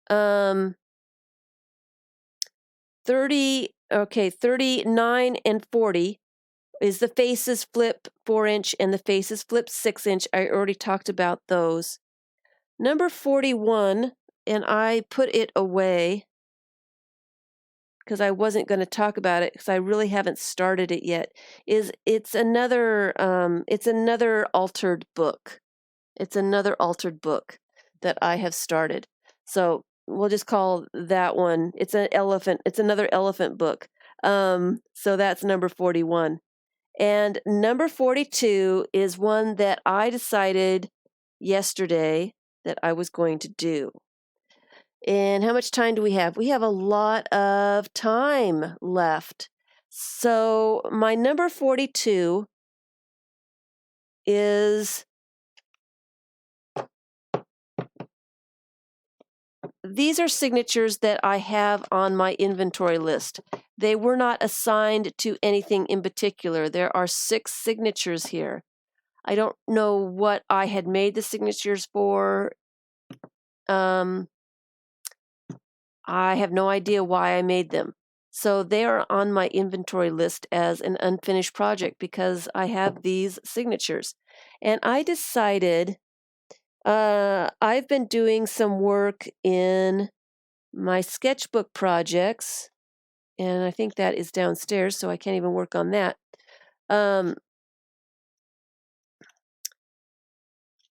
39 and 40 is the faces flip 4-inch and the faces flip 6-inch. I already talked about those. Number 41, and I put it away because I wasn't going to talk about it because I really haven't started it yet. It's another altered book. It's another altered book that I have started. So we'll just call that one. It's another elephant book. So that's number 41. And number 42 is one that I decided yesterday that I was going to do. And how much time do we have? We have a lot of time left. So my number 42 is these are signatures that I have on my inventory list. They were not assigned to anything in particular. There are 6 signatures here. I don't know what I had made the signatures for. I have no idea why I made them. So they are on my inventory list as an unfinished project because I have these signatures. And I decided I've been doing some work in my sketchbook projects, and I think that is downstairs, so I can't even work on that.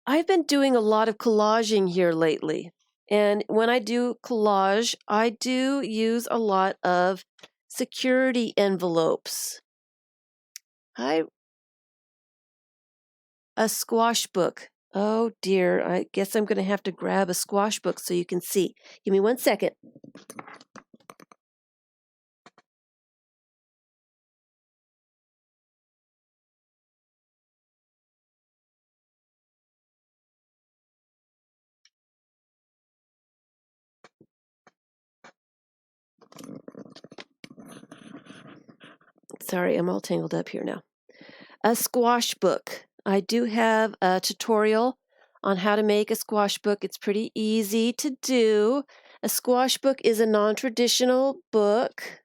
I've been doing a lot of collaging here lately. And when I do collage, I do use a lot of security envelopes. A squash book. Oh dear, I guess I'm going to have to grab a squash book so you can see. Give me 1 second. Sorry, I'm all tangled up here now. A squash book. I do have a tutorial on how to make a squash book. It's pretty easy to do. A squash book is a non-traditional book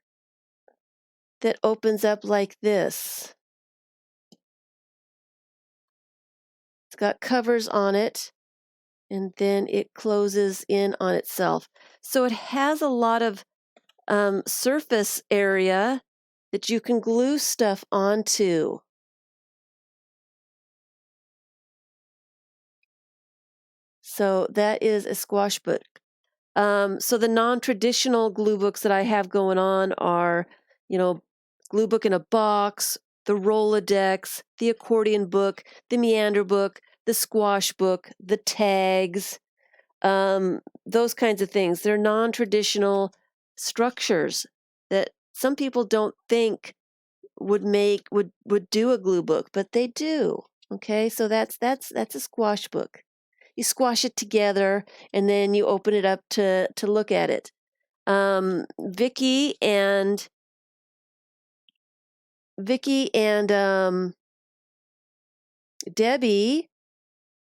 that opens up like this. It's got covers on it, and then it closes in on itself. So it has a lot of surface area that you can glue stuff onto. So that is a squash book. So the non-traditional glue books that I have going on are, glue book in a box, the Rolodex, the accordion book, the meander book, the squash book, the tags, those kinds of things. They're non-traditional structures that some people don't think would do a glue book, but they do. Okay, so that's a squash book. You squash it together and then you open it up to look at it. Vicky and Debbie,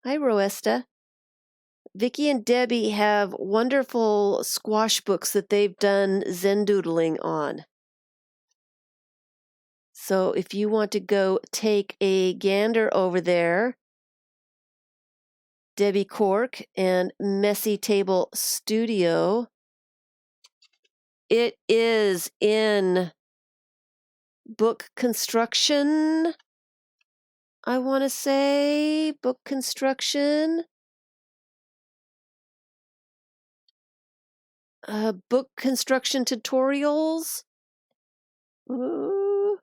hi Roesta. Vicky and Debbie have wonderful squash books that they've done Zen doodling on. So if you want to go take a gander over there, Debbie Cork and Messy Table Studio, it is in book construction. I want to say book construction. Book construction tutorials. Ooh.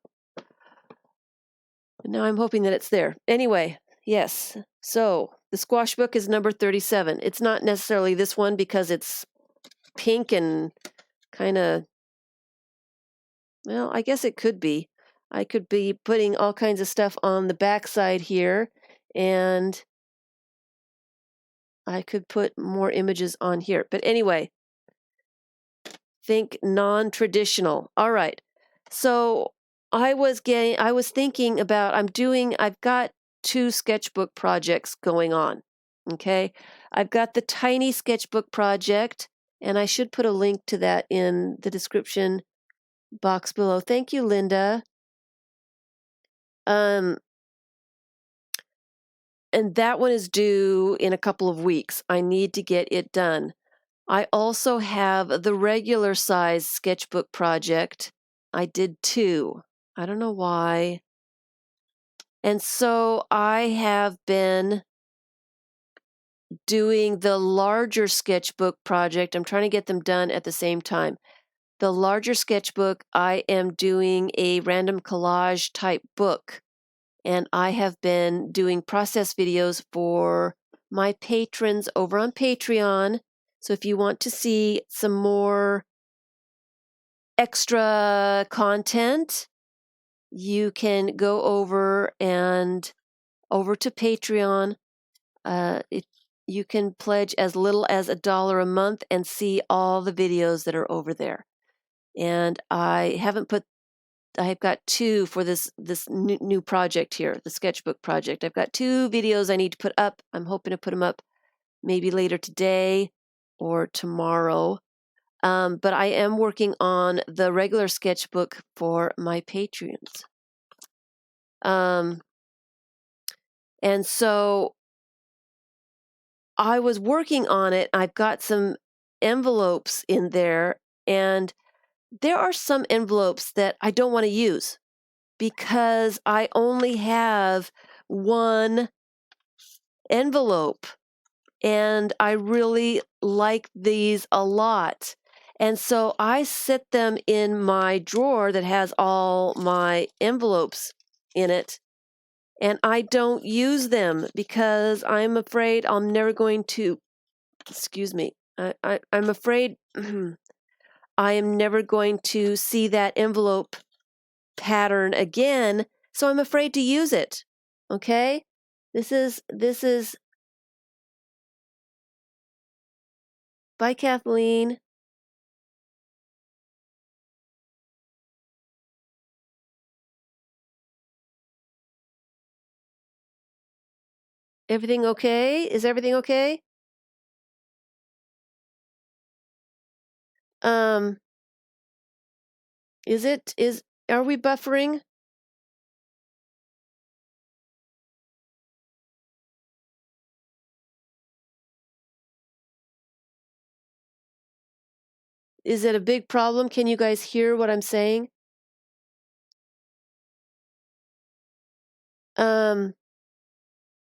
Now I'm hoping that it's there. Anyway, yes. So the squash book is number 37. It's not necessarily this one because it's pink and kind of, well, I guess it could be. I could be putting all kinds of stuff on the backside here, and I could put more images on here. But anyway, think non-traditional. All right. So I was thinking about, I've got 2 sketchbook projects going on. Okay. I've got the tiny sketchbook project, and I should put a link to that in the description box below. Thank you, Linda. And that one is due in a couple of weeks. I need to get it done. I also have the regular size sketchbook project. I did 2. I don't know why. And so I have been doing the larger sketchbook project. I'm trying to get them done at the same time. The larger sketchbook, I am doing a random collage type book. And I have been doing process videos for my patrons over on Patreon. So if you want to see some more extra content, you can go over to Patreon. You can pledge as little as $1 a month and see all the videos that are over there. And I've got 2 for this new project here, the sketchbook project. I've got 2 videos I need to put up. I'm hoping to put them up maybe later today or tomorrow. But I am working on the regular sketchbook for my Patreons. And so I was working on it. I've got some envelopes in there, and there are some envelopes that I don't want to use because I only have 1 envelope, and I really like these a lot. And so I set them in my drawer that has all my envelopes in it, and I don't use them because I'm afraid I'm never going to, excuse me, I'm afraid I am never going to see that envelope pattern again, so I'm afraid to use it. Okay? This is Bye, Kathleen. Everything okay? Is everything okay? Um, are we buffering? Is it a big problem? Can you guys hear what I'm saying?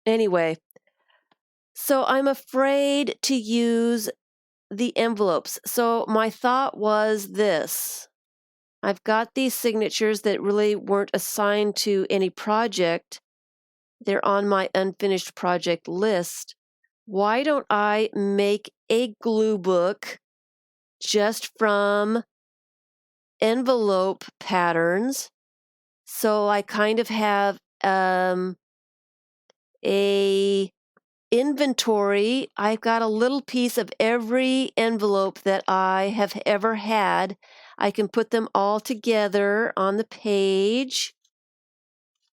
Anyway, so I'm afraid to use the envelopes. So my thought was this. I've got these signatures that really weren't assigned to any project. They're on my unfinished project list. Why don't I make a glue book just from envelope patterns? So I kind of have a inventory. I've got a little piece of every envelope that I have ever had. I can put them all together on the page,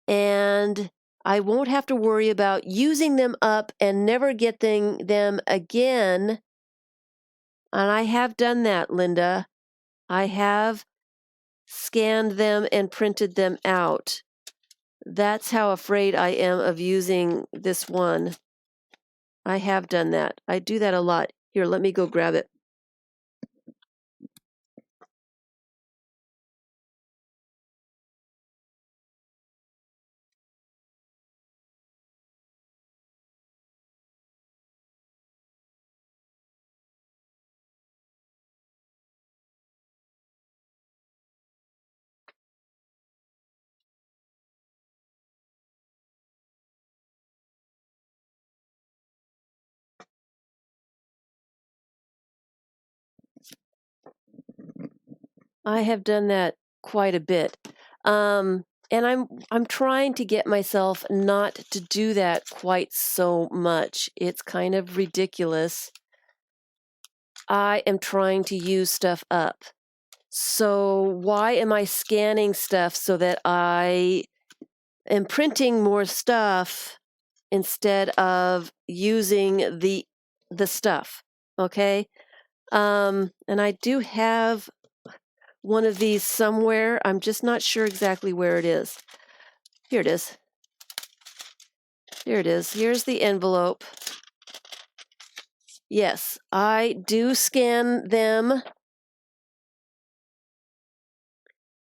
and I won't have to worry about using them up and never getting them again. And I have done that, Linda. I have scanned them and printed them out. That's how afraid I am of using this one. I have done that. I do that a lot. Here, let me go grab it. I have done that quite a bit. And I'm trying to get myself not to do that quite so much. It's kind of ridiculous. I am trying to use stuff up. So why am I scanning stuff so that I am printing more stuff instead of using the stuff? Okay? And I do have one of these somewhere. I'm just not sure exactly where it is. Here it is. Here it is. Here's the envelope. Yes, I do scan them.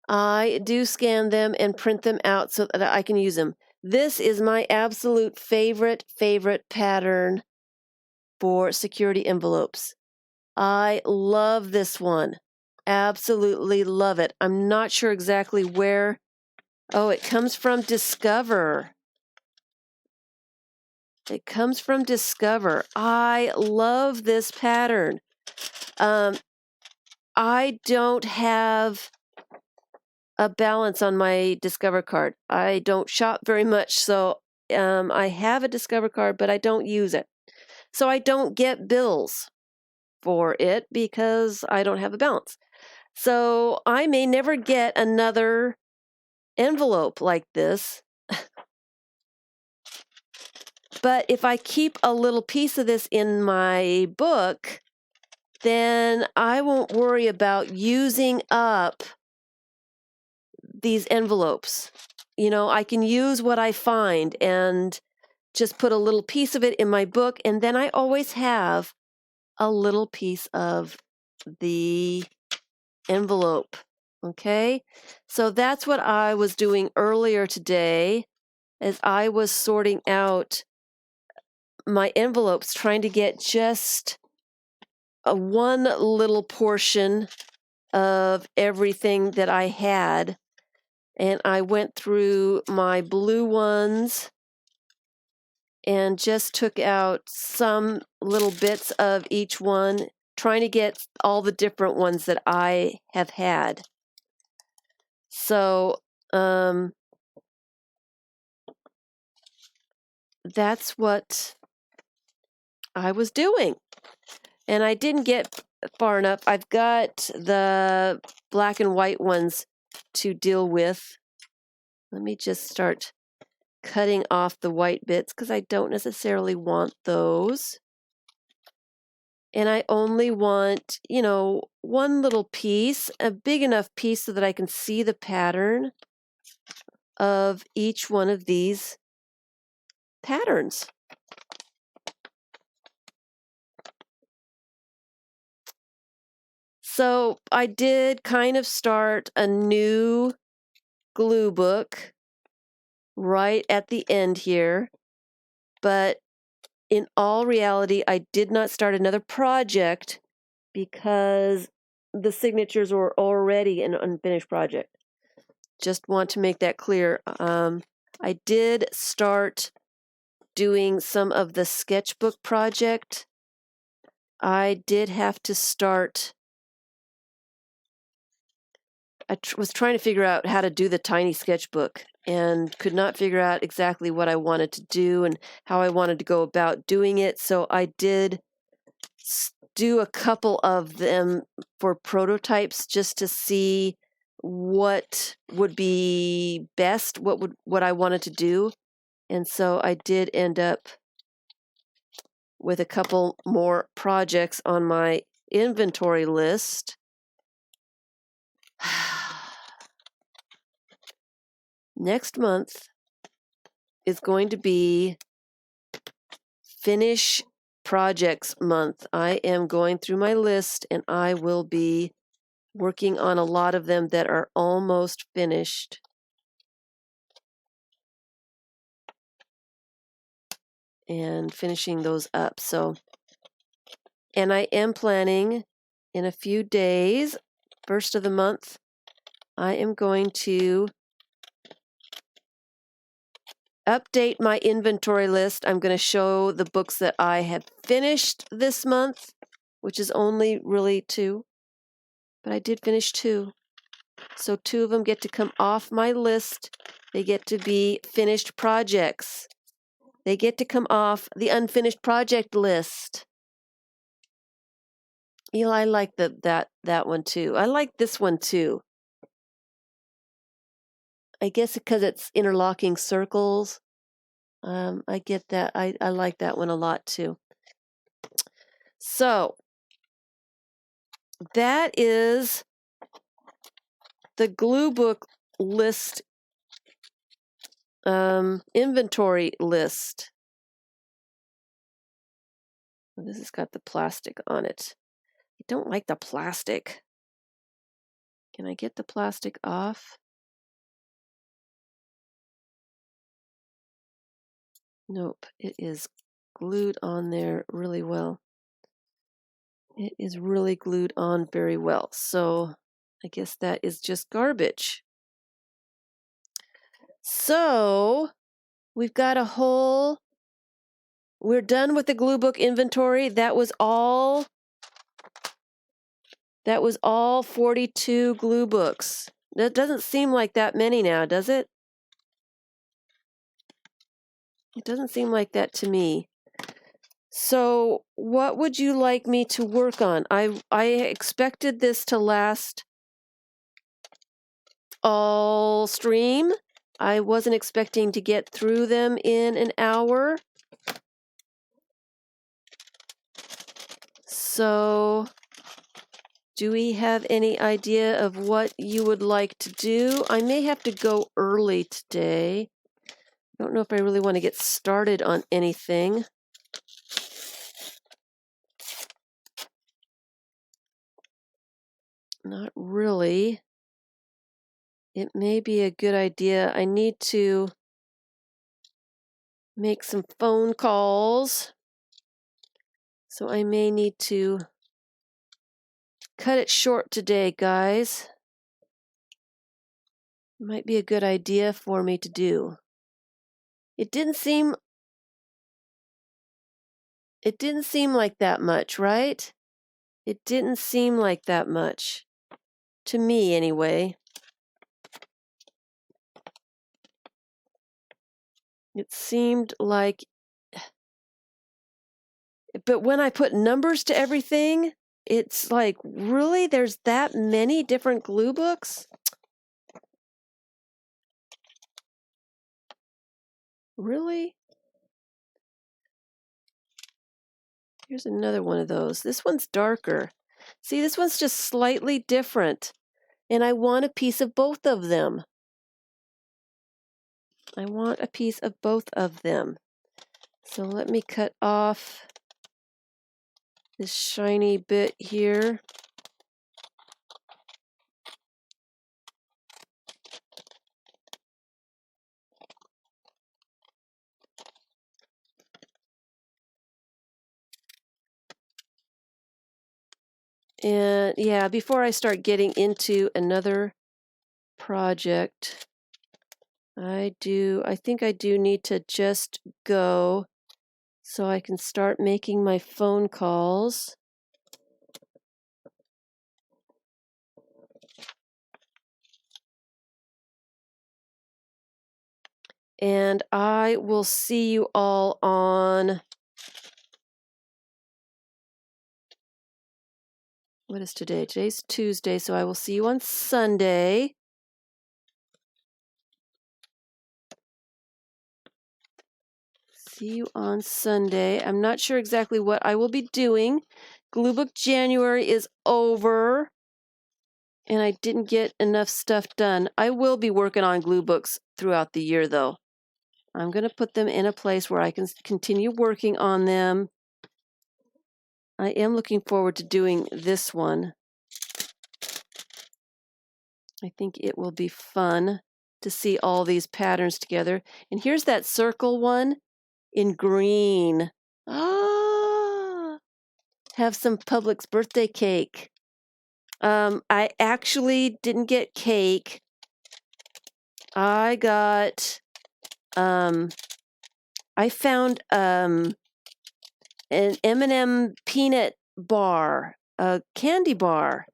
I do scan them and print them out so that I can use them. This is my absolute favorite pattern for security envelopes. I love this one. Absolutely love it. I'm not sure exactly where. Oh, it comes from Discover. It comes from Discover. I love this pattern. I don't have a balance on my Discover card. I don't shop very much, so I have a Discover card, but I don't use it. So I don't get bills for it because I don't have a balance. So I may never get another envelope like this. But if I keep a little piece of this in my book, then I won't worry about using up these envelopes. You know, I can use what I find and just put a little piece of it in my book, and then I always have a little piece of the envelope. Okay? So that's what I was doing earlier today as I was sorting out my envelopes, trying to get just one little portion of everything that I had. And I went through my blue ones and just took out some little bits of each one, trying to get all the different ones that I have had. So that's what I was doing. And I didn't get far enough. I've got the black and white ones to deal with. Let me just start cutting off the white bits because I don't necessarily want those. And I only want, you know, one little piece, a big enough piece so that I can see the pattern of each one of these patterns. So I did kind of start a new glue book right at the end here, but in all reality, I did not start another project because the signatures were already an unfinished project. Just want to make that clear. I did start doing some of the sketchbook project. I did have to start. I was trying to figure out how to do the tiny sketchbook and could not figure out exactly what I wanted to do and how I wanted to go about doing it. So I did do a couple of them for prototypes just to see what would be best, what I wanted to do. And so I did end up with a couple more projects on my inventory list. Next month is going to be Finish Projects Month. I am going through my list and I will be working on a lot of them that are almost finished. And finishing those up. So, and I am planning in a few days, first of the month, I am going to update my inventory list. I'm going to show the books that I have finished this month, which is only really 2, but I did finish 2. So 2 of them get to come off my list. They get to be finished projects. They get to come off the unfinished project list. Eli, I like that one too. I like this one too. I guess because it's interlocking circles. I get that. I like that one a lot too. So that is the glue book list, inventory list. This has got the plastic on it. I don't like the plastic. Can I get the plastic off? Nope, it is glued on there really well. It is really glued on very well. So I guess that is just garbage. So we've got a whole, we're done with the glue book inventory. That was all 42 glue books. That doesn't seem like that many now, does it? It doesn't seem like that to me. So what would you like me to work on? I expected this to last all stream. I wasn't expecting to get through them in an hour. So do we have any idea of what you would like to do? I may have to go early today. I don't know if I really want to get started on anything. Not really. It may be a good idea. I need to make some phone calls. So I may need to cut it short today, guys. Might be a good idea for me to do. It didn't seem like that much, right? It didn't seem like that much. To me, anyway. It seemed like... But when I put numbers to everything, it's like, really? There's that many different glue books? Really? Here's another one of those. This one's darker. See, this one's just slightly different. And I want a piece of both of them. I want a piece of both of them. So let me cut off this shiny bit here. And yeah, before I start getting into another project, I think I do need to just go so I can start making my phone calls. And I will see you all on, what is today? Today's Tuesday, so I will see you on Sunday. See you on Sunday. I'm not sure exactly what I will be doing. Glue Book January is over, and I didn't get enough stuff done. I will be working on glue books throughout the year, though. I'm going to put them in a place where I can continue working on them. I am looking forward to doing this one. I think it will be fun to see all these patterns together. And here's that circle one in green. Ah, have some Publix birthday cake. I actually didn't get cake. I got, I found an M&M peanut bar, a candy bar.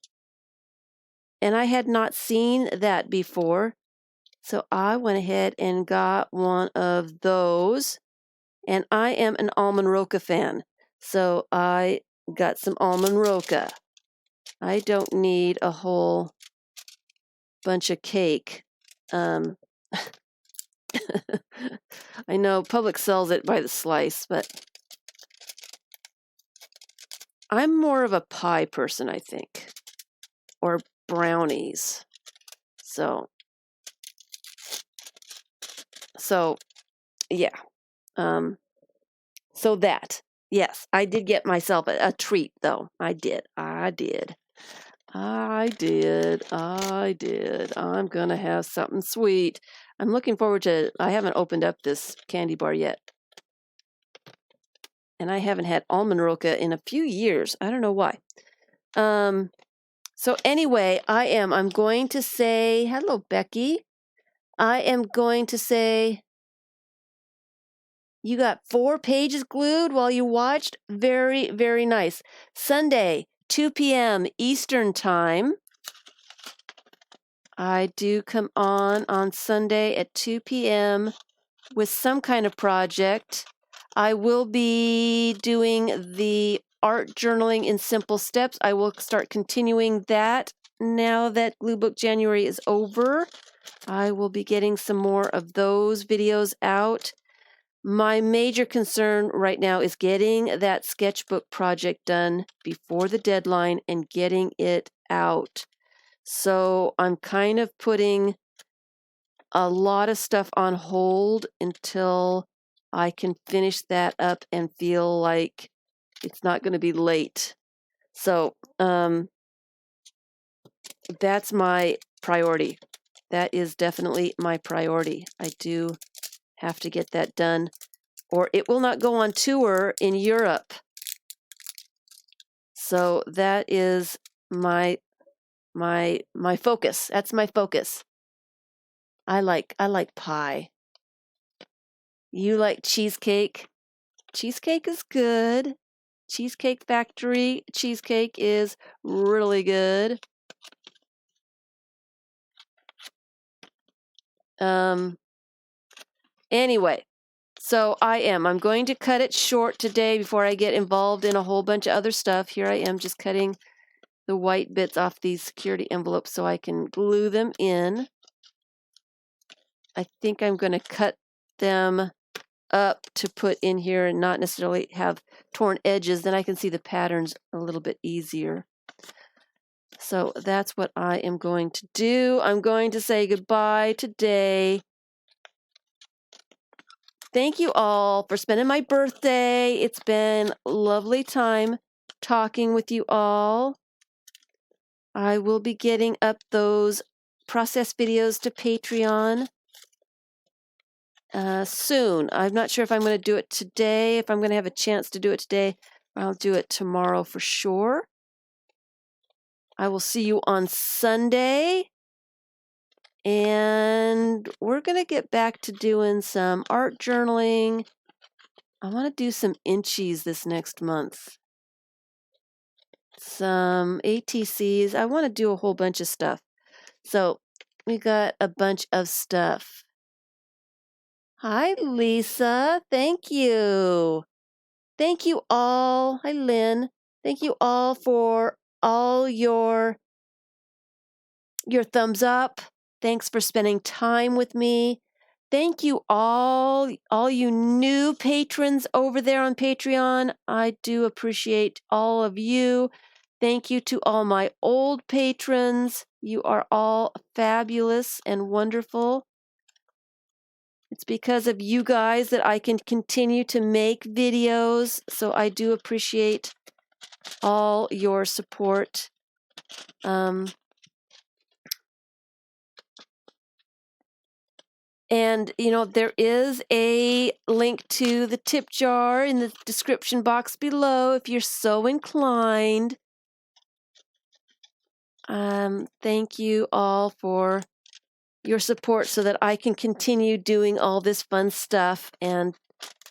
And I had not seen that before. So I went ahead and got one of those. And I am an almond roca fan. So I got some almond roca. I don't need a whole bunch of cake. I know Publix sells it by the slice, but I'm more of a pie person, I think, or brownies. So yeah. So that, yes, I did get myself a treat, though. I did. I'm gonna have something sweet. I'm looking forward to, I haven't opened up this candy bar yet. And I haven't had almond roca in a few years. I don't know why. So anyway, I'm going to say, hello, Becky. I am going to say, you got 4 pages glued while you watched? Very, very nice. Sunday, 2 p.m. Eastern Time. I do come on Sunday at 2 p.m. with some kind of project. I will be doing the art journaling in simple steps. I will start continuing that now that Glue Book January is over. I will be getting some more of those videos out. My major concern right now is getting that sketchbook project done before the deadline and getting it out. So I'm kind of putting a lot of stuff on hold until I can finish that up and feel like it's not going to be late. So that's my priority. That is definitely my priority. I do have to get that done, or it will not go on tour in Europe. So that is my focus. That's my focus. I like pie. You like cheesecake? Cheesecake is good. Cheesecake Factory cheesecake is really good. Anyway, so I'm going to cut it short today before I get involved in a whole bunch of other stuff. Here I am just cutting the white bits off these security envelopes so I can glue them in. I think I'm going to cut them up to put in here and not necessarily have torn edges, then I can see the patterns a little bit easier. So that's what I am going to do. I'm going to say goodbye today. Thank you all for spending my birthday. It's been a lovely time talking with you all. I will be getting up those process videos to Patreon soon. I'm not sure if I'm going to do it today. If I'm going to have a chance to do it today, I'll do it tomorrow for sure. I will see you on Sunday. And we're going to get back to doing some art journaling. I want to do some inchies this next month. Some ATCs. I want to do a whole bunch of stuff. So we got a bunch of stuff. Hi, Lisa. Thank you. Thank you all. Hi, Lynn. Thank you all for all your thumbs up. Thanks for spending time with me. Thank you all you new patrons over there on Patreon. I do appreciate all of you. Thank you to all my old patrons. You are all fabulous and wonderful. It's because of you guys that I can continue to make videos. So I do appreciate all your support. And, there is a link to the tip jar in the description box below if you're so inclined. Thank you all for your support so that I can continue doing all this fun stuff and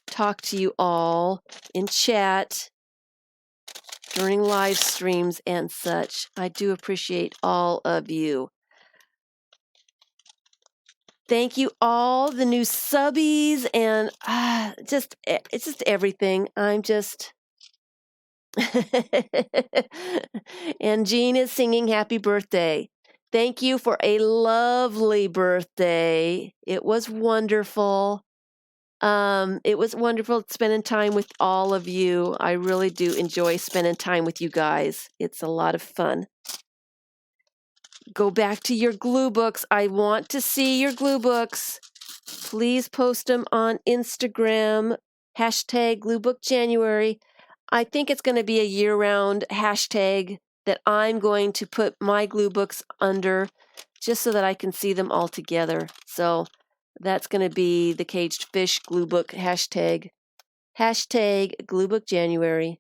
talk to you all in chat during live streams and such. I do appreciate all of you. Thank you all, the new subbies, and it's just everything. I'm just... And Jean is singing happy birthday. Thank you for a lovely birthday. It was wonderful. It was wonderful spending time with all of you. I really do enjoy spending time with you guys. It's a lot of fun. Go back to your glue books. I want to see your glue books. Please post them on Instagram. Hashtag #GlueBookJanuary. I think it's going to be a year-round hashtag that I'm going to put my glue books under just so that I can see them all together. So that's going to be the Caged Fish glue book hashtag. Hashtag #GlueBookJanuary.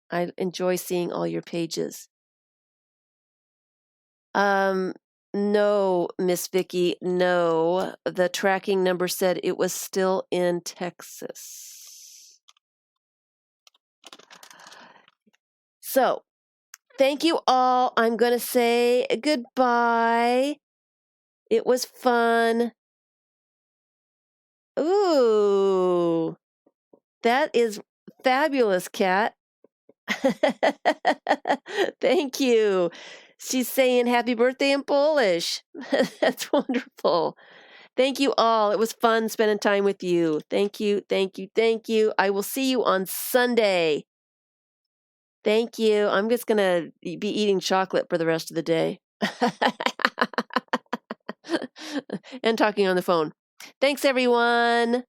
I enjoy seeing all your pages. No, Miss Vicky, no. The tracking number said it was still in Texas. So, thank you all. I'm going to say goodbye. It was fun. Ooh, that is fabulous, Kat. Thank you. She's saying happy birthday in Polish. That's wonderful. Thank you all. It was fun spending time with you. Thank you, thank you, thank you. I will see you on Sunday. Thank you. I'm just going to be eating chocolate for the rest of the day. And talking on the phone. Thanks, everyone.